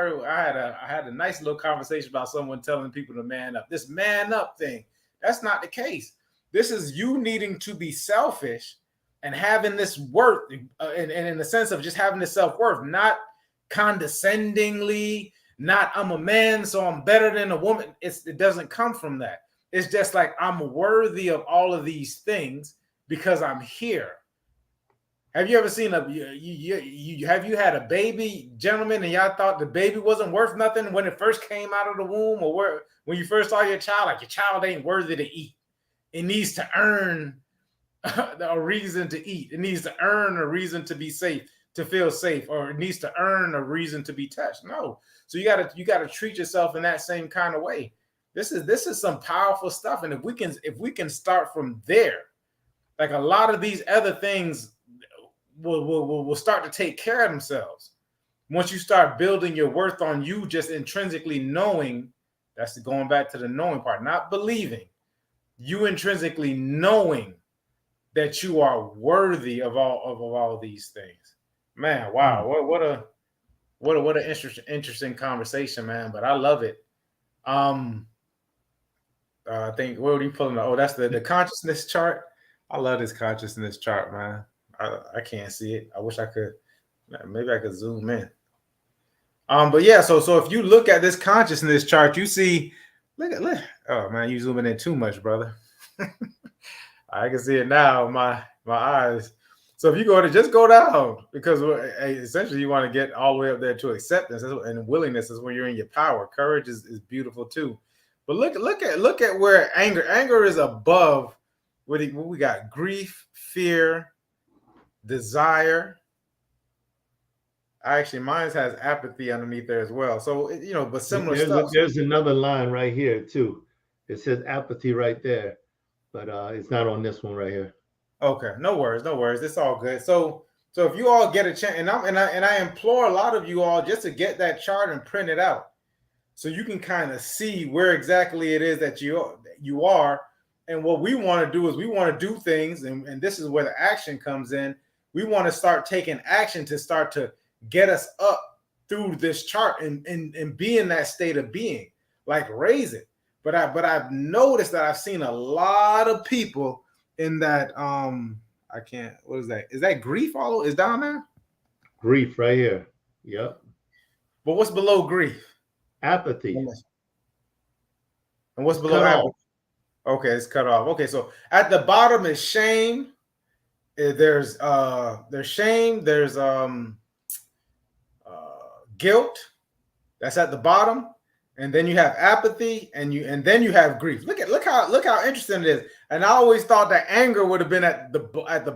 had a nice little conversation about someone telling people to man up. This man up thing. That's not the case. This is you needing to be selfish and having this worth, and in the sense of just having this self-worth, not condescendingly, not I'm a man, so I'm better than a woman. It doesn't come from that. It's just like I'm worthy of all of these things because I'm here. Have you ever seen have you had a baby, gentlemen, and y'all thought the baby wasn't worth nothing when it first came out of the womb, or when you first saw your child, like your child ain't worthy to eat. It needs to earn a reason to eat. It needs to earn a reason to be safe, to feel safe, or it needs to earn a reason to be touched. No. So you gotta treat yourself in that same kind of way. This is some powerful stuff. And if we can start from there, like a lot of these other things will start to take care of themselves. Once you start building your worth on you just intrinsically knowing, that's going back to the knowing part, not believing. You intrinsically knowing that you are worthy of all of these things. Man, wow, what an interesting conversation, man. But I love it. I think what are you pulling up? Oh, that's the consciousness chart. I love this consciousness chart, man. I can't see it. I wish I could. Maybe I could zoom in. But yeah, so if you look at this consciousness chart, you see, look. Oh man, you zooming in too much, brother. I can see it now. My eyes. So if you just go down, because essentially you want to get all the way up there to acceptance, and willingness is when you're in your power. Courage is beautiful too. But look at where anger is above. What we got? Grief, fear, desire. Actually, mine has apathy underneath there as well. So but similar stuff. There's another line right here too. It says apathy right there, but it's not on this one right here. Okay, no worries. It's all good. So if you all get a chance, and I implore a lot of you all just to get that chart and print it out, so you can kind of see where exactly it is that you are. And what we want to do is we want to do things, and this is where the action comes in. We want to start taking action to start to get us up through this chart and be in that state of being, like raise it. But I've noticed that I've seen a lot of people in that I can't. What is that? Is that grief? All is down there? Grief right here. Yep. But what's below grief? Apathy. And what's below apathy? Okay, it's cut off. Okay, so at the bottom is shame. There's shame. There's guilt. That's at the bottom. And then you have apathy, and then you have grief. Look how interesting it is. And I always thought that anger would have been at the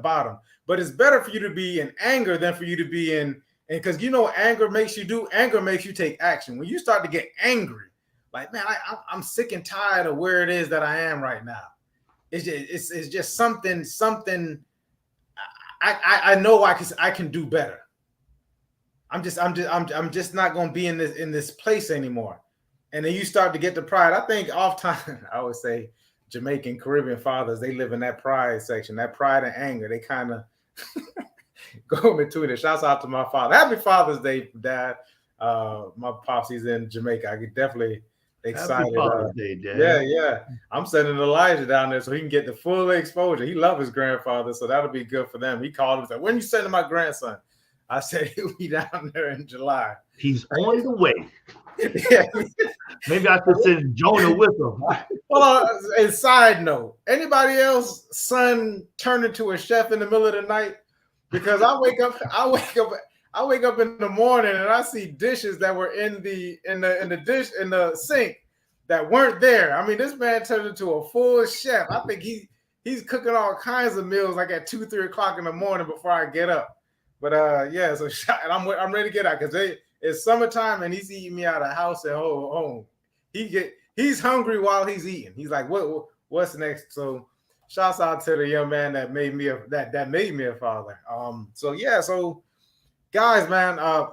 bottom, but it's better for you to be in anger than for you to be in, and because anger makes you do. Anger makes you take action. When you start to get angry, like man, I'm sick and tired of where it is that I am right now. It's just something I know I can do better. I'm just not going to be in this place anymore. And then you start to get the pride. I think oftentimes I would say Jamaican Caribbean fathers, they live in that pride section, that pride and anger. They kind of go between it. Shouts out to my father. Happy Father's Day, Dad. My pops, he's in Jamaica. I get definitely excited. Happy Father's Day, Dad. Yeah. I'm sending Elijah down there so he can get the full exposure. He loves his grandfather, so that'll be good for them. He called him and said, "When you sending my grandson?" I said he'll be down there in July. He's on the way. Yeah. Maybe I could send Jonah with him. Well, and side note, anybody else son turn into a chef in the middle of the night? Because I wake up in the morning and I see dishes that were in the sink that weren't there. I mean, this man turned into a full chef. I think he's cooking all kinds of meals like at 2-3 o'clock in the morning before I get up. But yeah, so and I'm ready to get out because it's summertime and he's eating me out of house at home. He's hungry while he's eating. He's like, what's next? So shouts out to the young man that made me a father. So guys, man,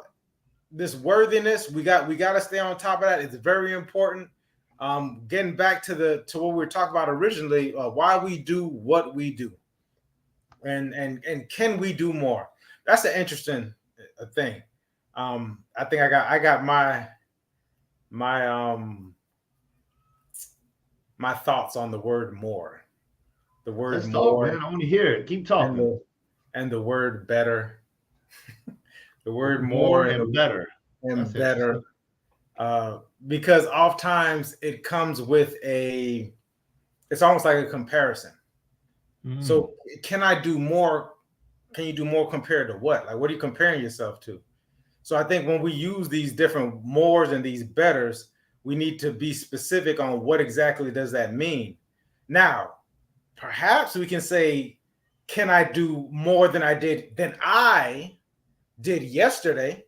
this worthiness, we got to stay on top of that. It's very important. Getting back to what we were talking about originally, why we do what we do, and can we do more? That's an interesting thing. I think I got my thoughts on the word more. The word Let's more. talk, man. I want to hear it. Keep talking. And the word better. The word more more and better. And better. Because oftentimes it comes with it's almost like a comparison. So can I do more? Can you do more compared to what? Like, what are you comparing yourself to? So I think when we use these different mores and these betters, we need to be specific on what exactly does that mean. Now, perhaps we can say, can I do more than I did yesterday?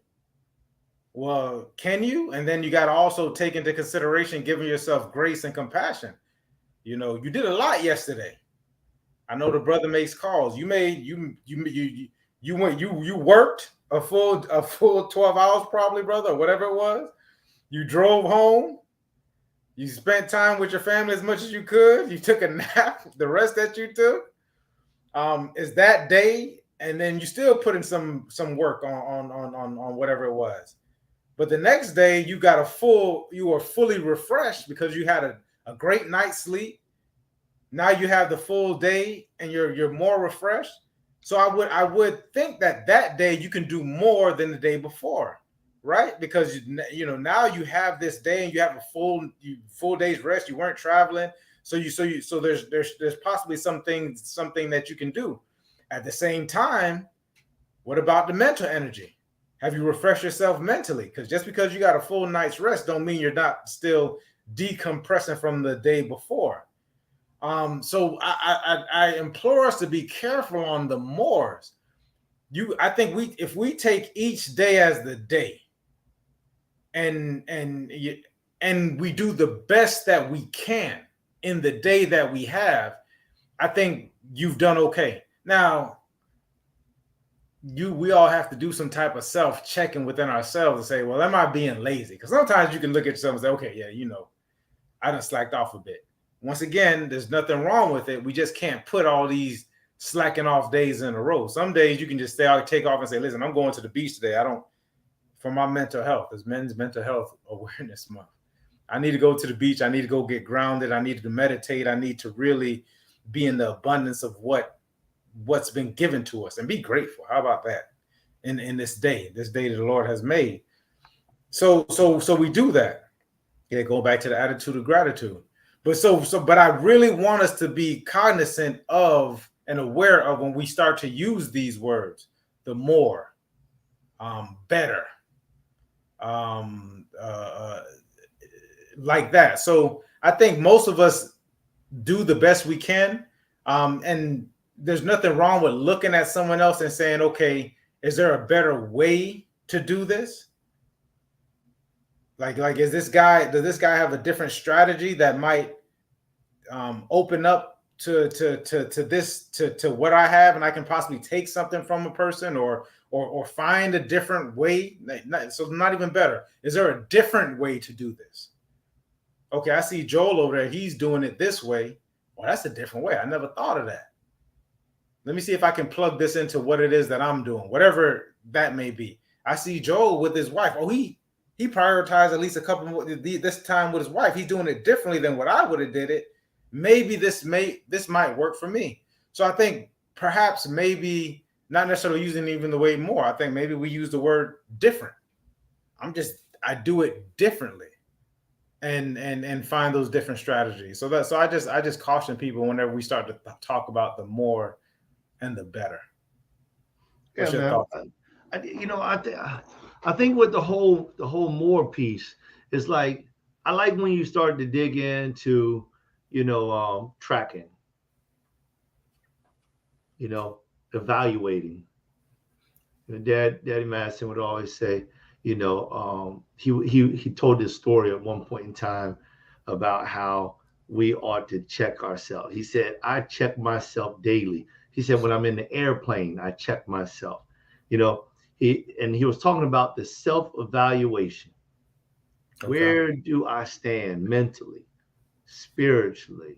Well, can you? And then you got to also take into consideration giving yourself grace and compassion. You know, you did a lot yesterday. I know the brother makes calls. You worked a full 12 hours probably, brother, or whatever it was. You drove home. You spent time with your family as much as you could. You took a nap, the rest that you took. Is that day, and then you still put in some work on whatever it was. But the next day you were fully refreshed because you had a great night's sleep. Now you have the full day and you're more refreshed. So I would think that day you can do more than the day before, right? Because now you have this day and you have a full day's rest. You weren't traveling, so there's possibly something that you can do. At the same time, what about the mental energy? Have you refreshed yourself mentally? Because just because you got a full night's rest don't mean you're not still decompressing from the day before. So I implore us to be careful on the mores. I think if we take each day as the day, and we do the best that we can in the day that we have, I think you've done okay. Now, we all have to do some type of self-checking within ourselves and say, well, am I being lazy? Because sometimes you can look at yourself and say, okay, yeah, I done slacked off a bit. Once again, there's nothing wrong with it. We just can't put all these slacking off days in a row. Some days you can just take off and say, listen, I'm going to the beach today. For my mental health. It's Men's Mental Health Awareness Month. I need to go to the beach. I need to go get grounded. I need to meditate. I need to really be in the abundance of what's been given to us and be grateful. How about that? In this day that the Lord has made. So we do that. Yeah, go back to the attitude of gratitude. But I really want us to be cognizant of and aware of when we start to use these words, the more, better, like that. So I think most of us do the best we can. And there's nothing wrong with looking at someone else and saying, okay, is there a better way to do this? Like, does this guy have a different strategy that might open up to what I have, and I can possibly take something from a person or find a different way. So not even better. Is there a different way to do this? Okay, I see Joel over there. He's doing it this way. Well, that's a different way. I never thought of that. Let me see if I can plug this into what it is that I'm doing, whatever that may be. I see Joel with his wife. Oh, he prioritized at least a couple more this time with his wife. He's doing it differently than what I would have did it. Maybe this might work for me. So I think perhaps maybe not necessarily using even the word more. I think maybe we use the word different. I do it differently and find those different strategies. So I just caution people whenever we start to talk about the more and the better. What's your thoughts? I think with the whole more piece is like, I like when you start to dig into, tracking, evaluating. Daddy Madison would always say, he told this story at one point in time about how we ought to check ourselves. He said, I check myself daily. He said, when I'm in the airplane, I check myself. He was talking about the self-evaluation. Okay. Where do I stand mentally, spiritually,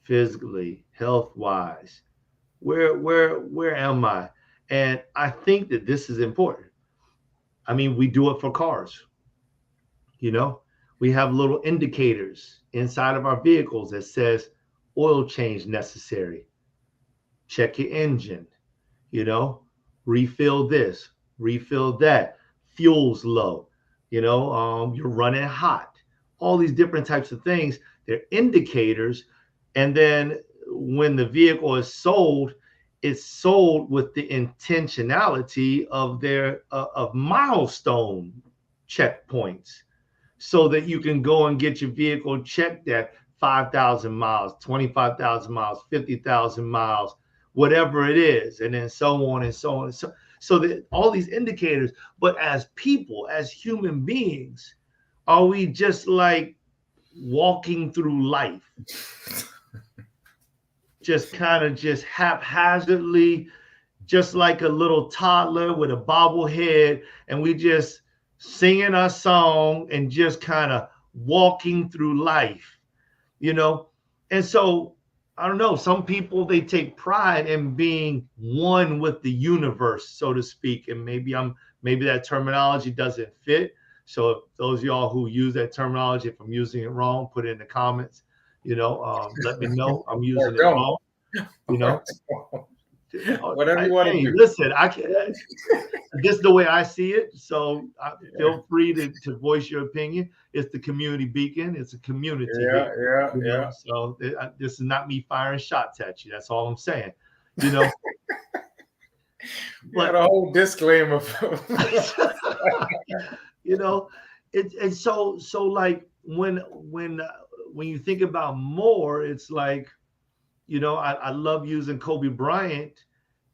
physically, health-wise? Where am I? And I think that this is important. I mean, we do it for cars. We have little indicators inside of our vehicles that says oil change necessary. Check your engine, refill this, refill that, fuel's low, you're running hot, all these different types of things. They're indicators. And then when the vehicle is sold, it's sold with the intentionality of of milestone checkpoints, so that you can go and get your vehicle checked at 5,000 miles, 25,000 miles, 50,000 miles, whatever it is, and then so on and so on. So that all these indicators. But as people, as human beings, are we just like walking through life? Just kind of just haphazardly, just like a little toddler with a bobblehead, and we just singing our song and just kind of walking through life, And so, I don't know, some people, they take pride in being one with the universe, so to speak. And maybe that terminology doesn't fit. So if those of y'all who use that terminology, if I'm using it wrong, put it in the comments. Let me know I'm using it wrong. Whatever you want to do. Listen, I can. This is the way I see it. So feel free to voice your opinion. It's the community beacon. It's a community. Yeah. So this is not me firing shots at you. That's all I'm saying. But a whole disclaimer. And so like when you think about more, it's like, I love using Kobe Bryant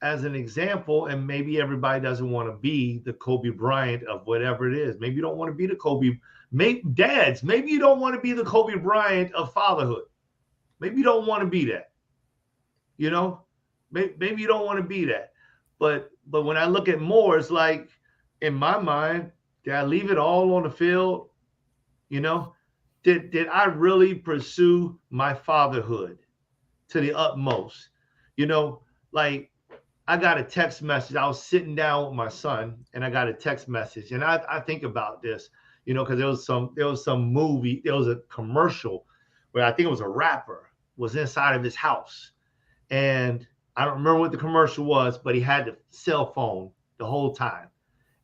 as an example, and maybe everybody doesn't want to be the Kobe Bryant of whatever it is. Maybe you don't want to be the Kobe. Maybe you don't want to be the Kobe Bryant of fatherhood. Maybe you don't want to be that. Maybe you don't want to be that. But when I look at more, it's like, in my mind, did I leave it all on the field? Did I really pursue my fatherhood to the utmost? Like, I got a text message. I was sitting down with my son, and I got a text message, and I think about this, because there was some movie, there was a commercial where I think it was a rapper was inside of his house, and I don't remember what the commercial was, but he had the cell phone the whole time,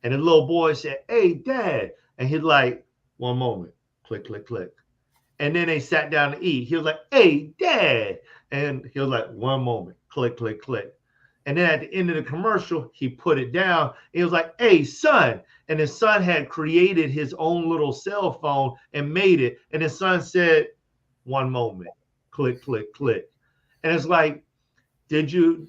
and the little boy said, "Hey, Dad," and he's like, "One moment, click, click, click," and then they sat down to eat. He was like, "Hey, Dad," and he was like, "One moment, click, click, click." And then at the end of the commercial, he put it down. He was like, "Hey, son." And his son had created his own little cell phone and made it. And his son said, "One moment, click, click, click." And it's like, did you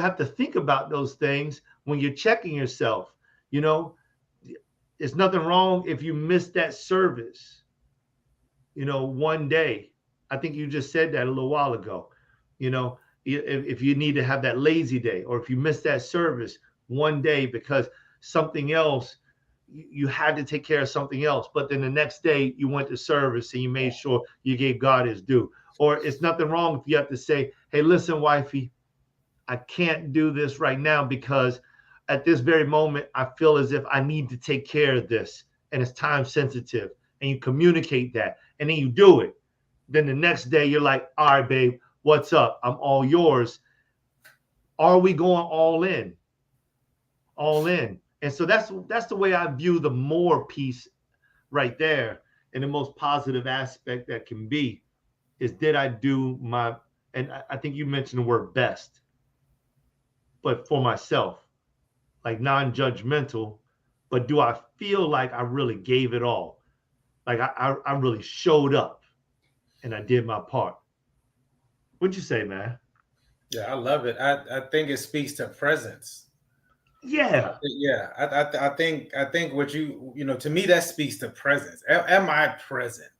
have to think about those things when you're checking yourself. There's nothing wrong if you miss that service, one day. I think you just said that a little while ago. You know, if you need to have that lazy day, or if you miss that service one day because something else, you had to take care of something else, but then the next day you went to service and you made sure you gave God his due. Or it's nothing wrong if you have to say, hey, listen, wifey, I can't do this right now because at this very moment, I feel as if I need to take care of this and it's time sensitive. And you communicate that and then you do it. Then the next day, you're like, all right, babe, what's up? I'm all yours. Are we going all in? All in. And so that's the way I view the more piece right there. And the most positive aspect that can be is, did I do my, and I think you mentioned the word best, but for myself, like non-judgmental, but do I feel like I really gave it all? Like I really showed up and I did my part. What'd you say, man? Yeah, I love it. I think it speaks to presence. Yeah. I think what you know, to me, that speaks to presence. Am I present?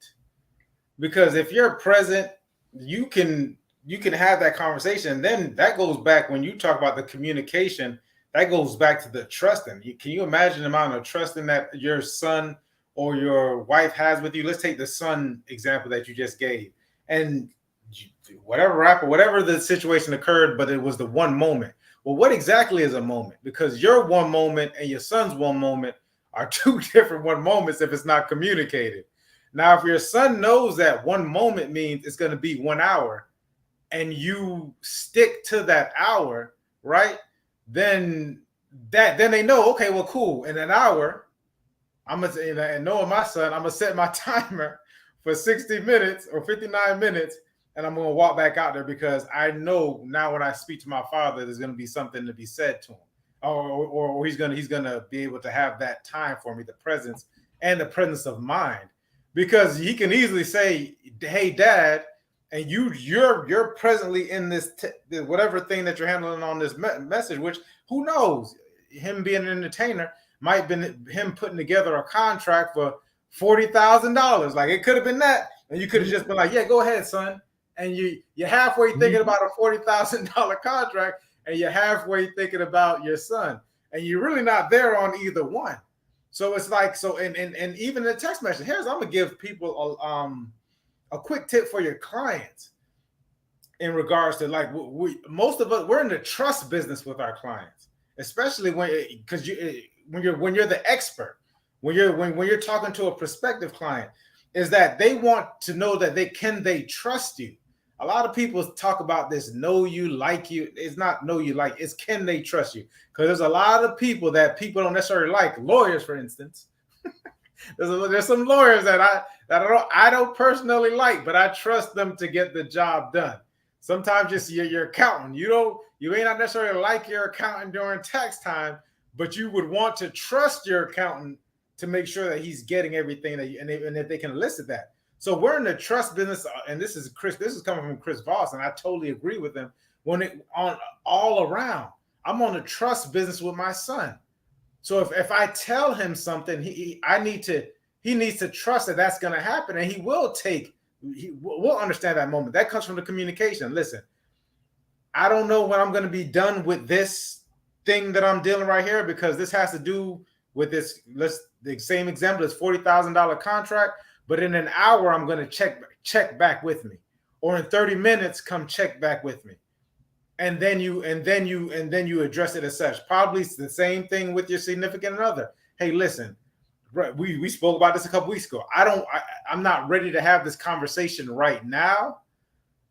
Because if you're present, you can have that conversation. And then that goes back, when you talk about the communication, that goes back to the trusting. Can you imagine the amount of trusting that your son or your wife has with you? Let's take the son example that you just gave. And whatever the situation occurred, but it was the one moment. Well, what exactly is a moment? Because your one moment and your son's one moment are two different one moments if it's not communicated. Now, if your son knows that one moment means it's going to be 1 hour and you stick to that hour, right? Then they know, okay, well, cool. In an hour, I'm going to, and knowing my son, I'm going to set my timer for 60 minutes or 59 minutes. And I'm going to walk back out there because I know now when I speak to my father, there's going to be something to be said to him, or he's going to be able to have that time for me, the presence and the presence of mind, because he can easily say, "Hey, Dad," and you're presently in this whatever thing that you're handling on this message. Which, who knows, him being an entertainer might have been him putting together a contract for $40,000. Like, it could have been that, and you could have just been like, "Yeah, go ahead, son." And you're halfway thinking about a $40,000 contract, and you're halfway thinking about your son, and you're really not there on either one. So it's like, so, and even the text message. I'm gonna give people a quick tip for your clients in regards to, like, most of us, we're in the trust business with our clients, especially when you're the expert, when you're talking to a prospective client, is that they want to know that they trust you. A lot of people talk about this know you, like you. It's not know you, like, it's can they trust you? Because there's a lot of people that people don't necessarily like. Lawyers, for instance. there's some lawyers that I don't personally like, but I trust them to get the job done. Sometimes just your accountant. You may not necessarily like your accountant during tax time, but you would want to trust your accountant to make sure that he's getting everything that and if they can elicit that. So we're in the trust business, and this is coming from Chris Voss, and I totally agree with him. On all around, I'm on the trust business with my son. So if I tell him something, he needs to trust that that's going to happen, and he will understand that moment. That comes from the communication. Listen, I don't know when I'm going to be done with this thing that I'm dealing right here, because this has to do with this. The same example is $40,000 contract. But in an hour, I'm going to check back with me, or in 30 minutes, come check back with me, and then you address it as such. Probably the same thing with your significant other. Hey, listen, we spoke about this a couple weeks ago. I'm not ready to have this conversation right now,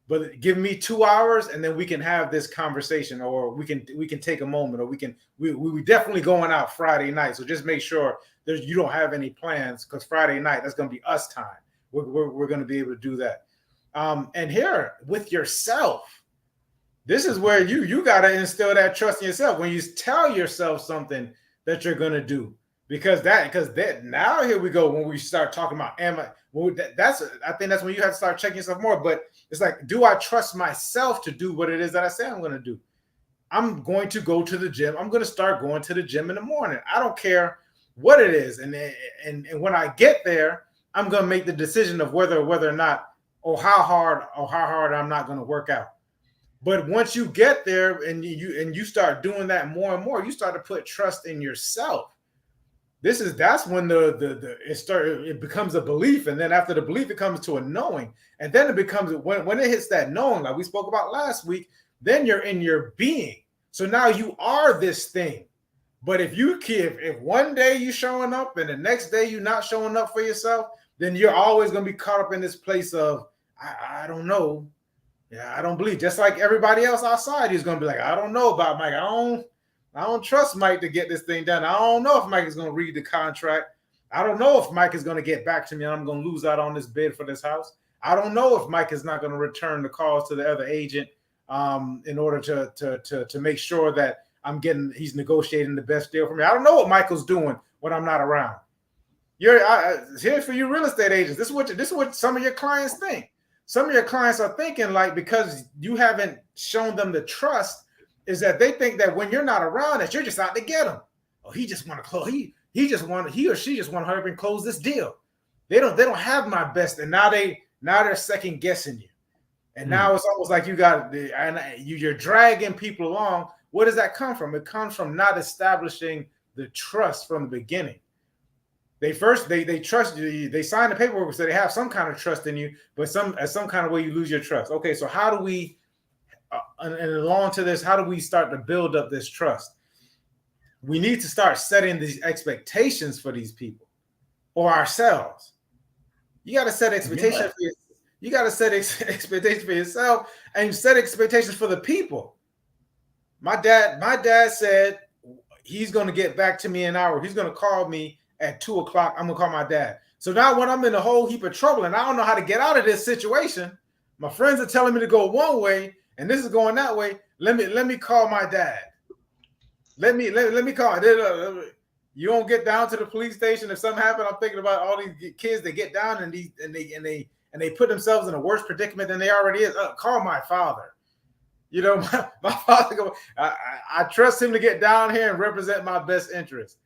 but give me 2 hours, and then we can have this conversation, or we can take a moment, or we definitely going out Friday night. So just make sure you don't have any plans, because Friday night, that's going to be us time. We're going to be able to do that. And here with yourself, this is where you got to instill that trust in yourself when you tell yourself something that you're going to do, because now here we go. When we start talking about, I think that's when you have to start checking yourself more. But it's like, do I trust myself to do what it is that I say I'm going to do? I'm going to go to the gym. I'm going to start going to the gym in the morning. I don't care what it is, and when I get there, I'm going to make the decision of whether or not, or how hard I'm not going to work out. But once you get there and you start doing that more and more, you start to put trust in yourself. That's when it becomes a belief, and then after the belief, it comes to a knowing, and then it becomes when it hits that knowing, like we spoke about last week. Then you're in your being. So now you are this thing. But if one day you showing up and the next day you're not showing up for yourself, then you're always going to be caught up in this place of I don't know. Yeah, I don't believe. Just like everybody else outside, he's going to be like, I don't know about Mike. I don't trust Mike to get this thing done. I don't know if Mike is going to read the contract. I don't know if Mike is going to get back to me and I'm going to lose out on this bid for this house. I don't know if Mike is not going to return the calls to the other agent in order to make sure that he's negotiating the best deal for me. I don't know what Michael's doing when I'm not around. Here's for you real estate agents. This is what some of your clients think. Some of your clients are thinking, like, because you haven't shown them the trust, is that they think that when you're not around, that you're just out to get them. Oh, he just want to close. He or she just want to hurry up and close this deal. They don't have my best, and now they're second guessing you, and now it's almost like you're dragging people along. Where does that come from? It comes from not establishing the trust from the beginning. They trust you. They sign the paperwork so they have some kind of trust in you, but some kind of way you lose your trust. Okay, so how do we, and along to this, how do we start to build up this trust? We need to start setting these expectations for these people or ourselves. You got to set expectations. Yeah. You got to set expectations for yourself and set expectations for the people. My dad said he's going to get back to me in an hour. He's going to call me at 2:00. I'm going to call my dad. So now when I'm in a whole heap of trouble and I don't know how to get out of this situation, my friends are telling me to go one way and this is going that way. Let me call my dad. Let me call. You don't get down to the police station if something happened. I'm thinking about all these kids that get down and they put themselves in a worse predicament than they already is. Call my father. You know, my father. I trust him to get down here and represent my best interest.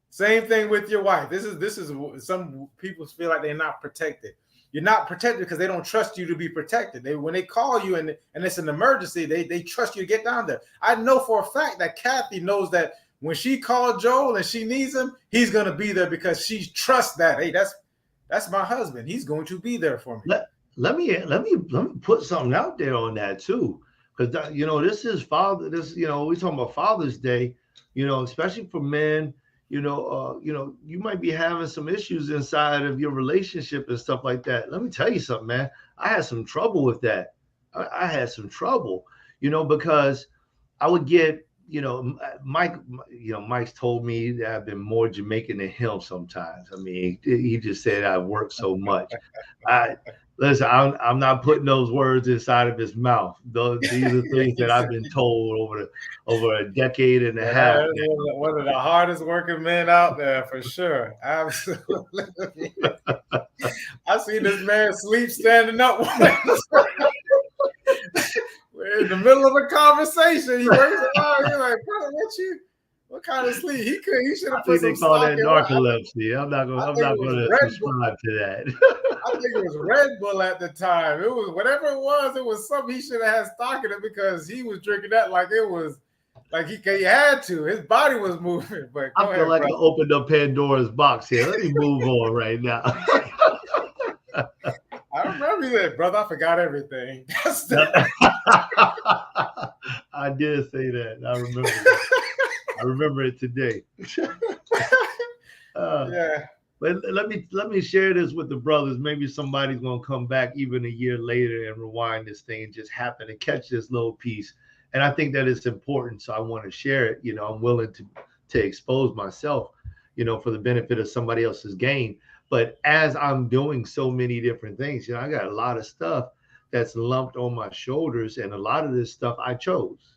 Same thing with your wife. This is some people feel like they're not protected. You're not protected because they don't trust you to be protected. When they call you and it's an emergency, they trust you to get down there. I know for a fact that Kathy knows that when she called Joel and she needs him, he's going to be there because she trusts that. Hey, that's my husband. He's going to be there for me. Let me put something out there on that too, because this is Father. We're talking about Father's Day. Especially for men. You might be having some issues inside of your relationship and stuff like that. Let me tell you something, man. I had some trouble with that. I had some trouble, because I would get, Mike's told me that I've been more Jamaican than him sometimes. I mean, he just said I work so much. Listen, I'm not putting those words inside of his mouth. These are things that I've been told over a decade and a half. One of the hardest working men out there, for sure. Absolutely. I see this man sleep standing up. We're in the middle of a conversation. He wakes up. You're like, brother, what kind of sleep? He should have put some stock in. Narcolepsy. I'm not going to subscribe to that. I think it was Red Bull at the time. It was whatever it was something he should have had stock in it because he was drinking that like it was like he had to. His body was moving. But I feel like I opened up Pandora's box here. Let me move on right now. I remember that, brother. I forgot everything. I did say that. I remember that. I remember it today. Yeah. But let me share this with the brothers. Maybe somebody's gonna come back even a year later and rewind this thing and just happen to catch this little piece. And I think that it's important. So I want to share it. I'm willing to expose myself, for the benefit of somebody else's gain. But as I'm doing so many different things, I got a lot of stuff that's lumped on my shoulders, and a lot of this stuff I chose.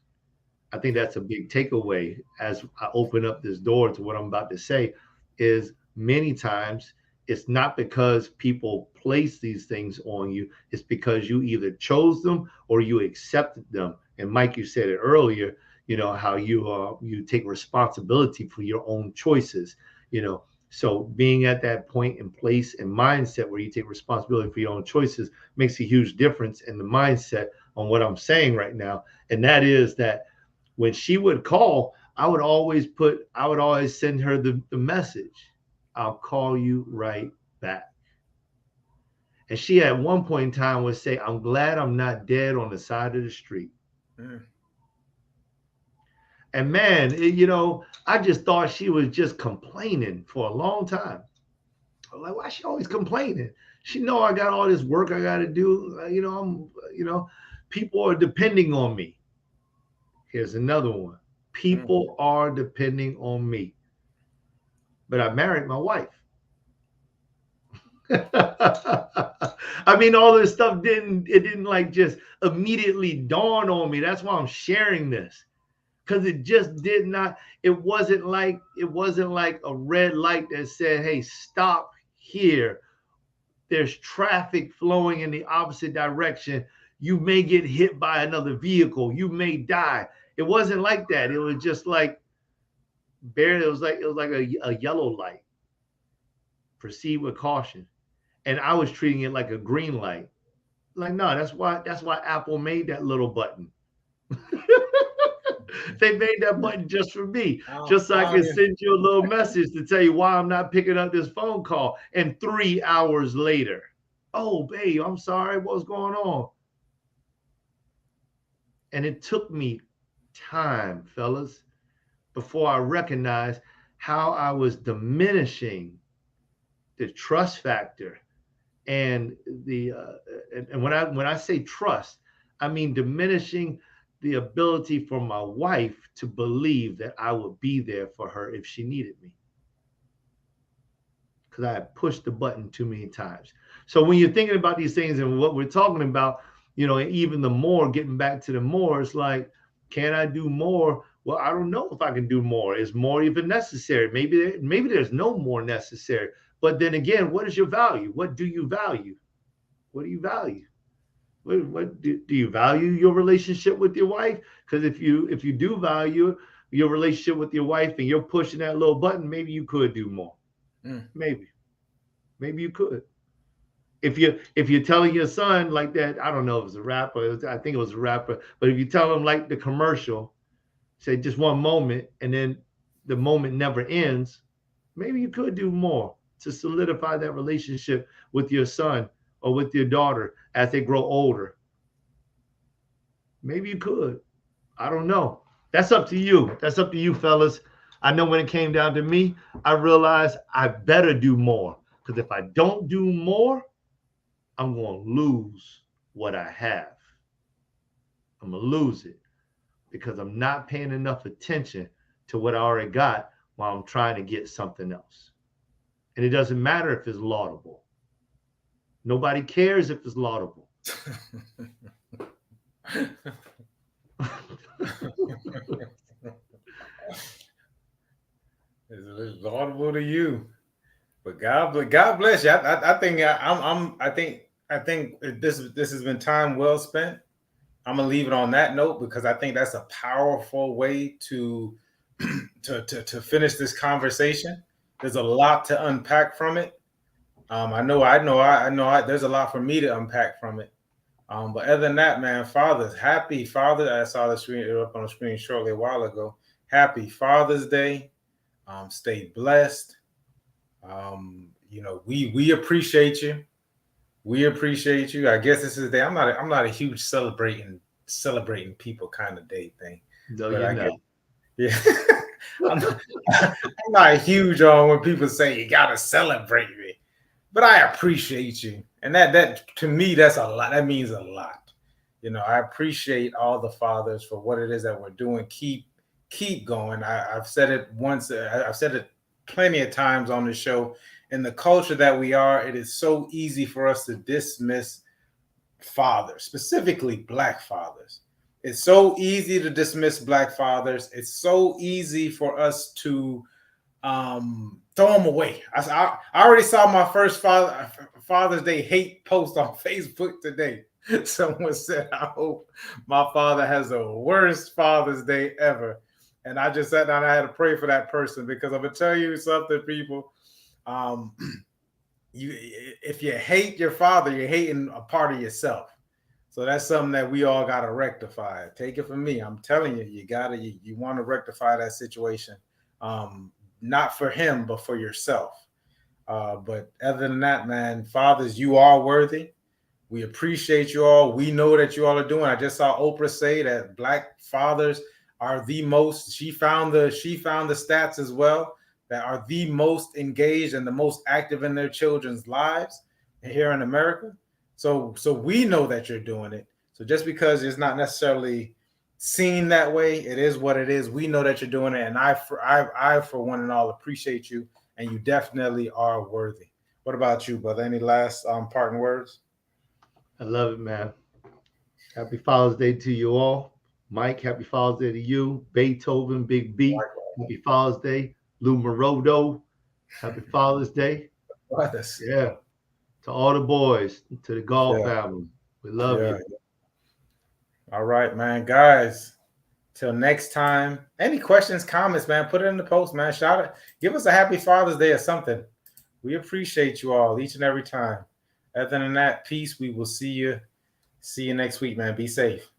I think that's a big takeaway as I open up this door to what I'm about to say is many times it's not because people place these things on you. It's because you either chose them or you accepted them. And Mike, you said it earlier, how you take responsibility for your own choices, So being at that point and place and mindset where you take responsibility for your own choices makes a huge difference in the mindset on what I'm saying right now. And that is that when she would call, I would always send her the message, I'll call you right back. And she at one point in time would say, I'm glad I'm not dead on the side of the street. Mm. And man, I just thought she was just complaining for a long time. I'm like, why is she always complaining? She know I got all this work I got to do. People are depending on me. Here's another one. People are depending on me. But I married my wife. I mean, all this stuff didn't like just immediately dawn on me. That's why I'm sharing this. Because it just did not, it wasn't like a red light that said, hey, stop here. There's traffic flowing in the opposite direction. You may get hit by another vehicle. You may die. It wasn't like that. It was just like barely, it was like a yellow light. Proceed with caution. And I was treating it like a green light. Like, no, that's why Apple made that little button. They made that button just for me, just so I can send you a little message to tell you why I'm not picking up this phone call. And 3 hours later, oh, babe, I'm sorry, what's going on? And it took me time, fellas, before I recognized how I was diminishing the trust factor. And and when I say trust, I mean diminishing the ability for my wife to believe that I would be there for her if she needed me. Because I had pushed the button too many times. So when you're thinking about these things and what we're talking about, even the more, getting back to the more, it's like, can I do more? Well, I don't know if I can do more. Is more even necessary? Maybe there's no more necessary. But then again, what is your value? What do you value? What do you value? What do you value your relationship with your wife? Because if you do value your relationship with your wife and you're pushing that little button, maybe you could do more. Maybe you could. If you're telling your son like that, I don't know if it's a rapper. I think it was a rapper. But if you tell him like the commercial, say just one moment, and then the moment never ends, maybe you could do more to solidify that relationship with your son or with your daughter as they grow older. Maybe you could. I don't know. That's up to you. That's up to you, fellas. I know when it came down to me, I realized I better do more. Because if I don't do more, I'm going to lose what I have. I'm going to lose it because I'm not paying enough attention to what I already got while I'm trying to get something else. And it doesn't matter if it's laudable. Nobody cares if it's laudable. It's laudable to you, but God bless you. I think this has been time well spent. I'm gonna leave it on that note because I think that's a powerful way to finish this conversation. There's a lot to unpack from it. I know. There's a lot for me to unpack from it. But other than that, man, fathers, happy Father's. I saw the screen up on the screen shortly a while ago. Happy Father's Day. Stay blessed. We appreciate you. We appreciate you. I guess this is the day. I'm not a huge celebrating people kind of day thing. No, you're not. Yeah. I'm not huge on when people say you gotta celebrate me, but I appreciate you, and that to me that's a lot. That means a lot. I appreciate all the fathers for what it is that we're doing. Keep going. I've said it once. I've said it plenty of times on the show. In the culture that we are, it is so easy for us to dismiss fathers, specifically Black fathers. It's so easy to dismiss Black fathers. It's so easy for us to throw them away. I already saw my first Father's Day hate post on Facebook today. Someone said, I hope my father has the worst Father's Day ever. And I just sat down and I had to pray for that person because I'm going to tell you something, people. If you hate your father, you're hating a part of yourself. So that's something that we all got to rectify. Take it from me. I'm telling you, you want to rectify that situation. Not for him, but for yourself. But other than that, man, fathers, you are worthy. We appreciate you all. We know that you all are doing. I just saw Oprah say that Black fathers are the most. She found the stats as well that are the most engaged and the most active in their children's lives here in America. So we know that you're doing it. So just because it's not necessarily seen that way, it is what it is. We know that you're doing it, and I for one and all appreciate you, and you definitely are worthy. What about you, brother? Any last parting words? I love it, man. Happy Father's Day to you all. Mike, happy Father's Day to you. Beethoven, Big B, happy Father's Day. Lou Morodo, happy Father's Day. Brothers. Yeah. To all the boys, to the golf family. We love you. All right, man. Guys, till next time. Any questions, comments, man, put it in the post, man. Shout it. Give us a happy Father's Day or something. We appreciate you all each and every time. Other than that, peace. We will see you next week, man. Be safe.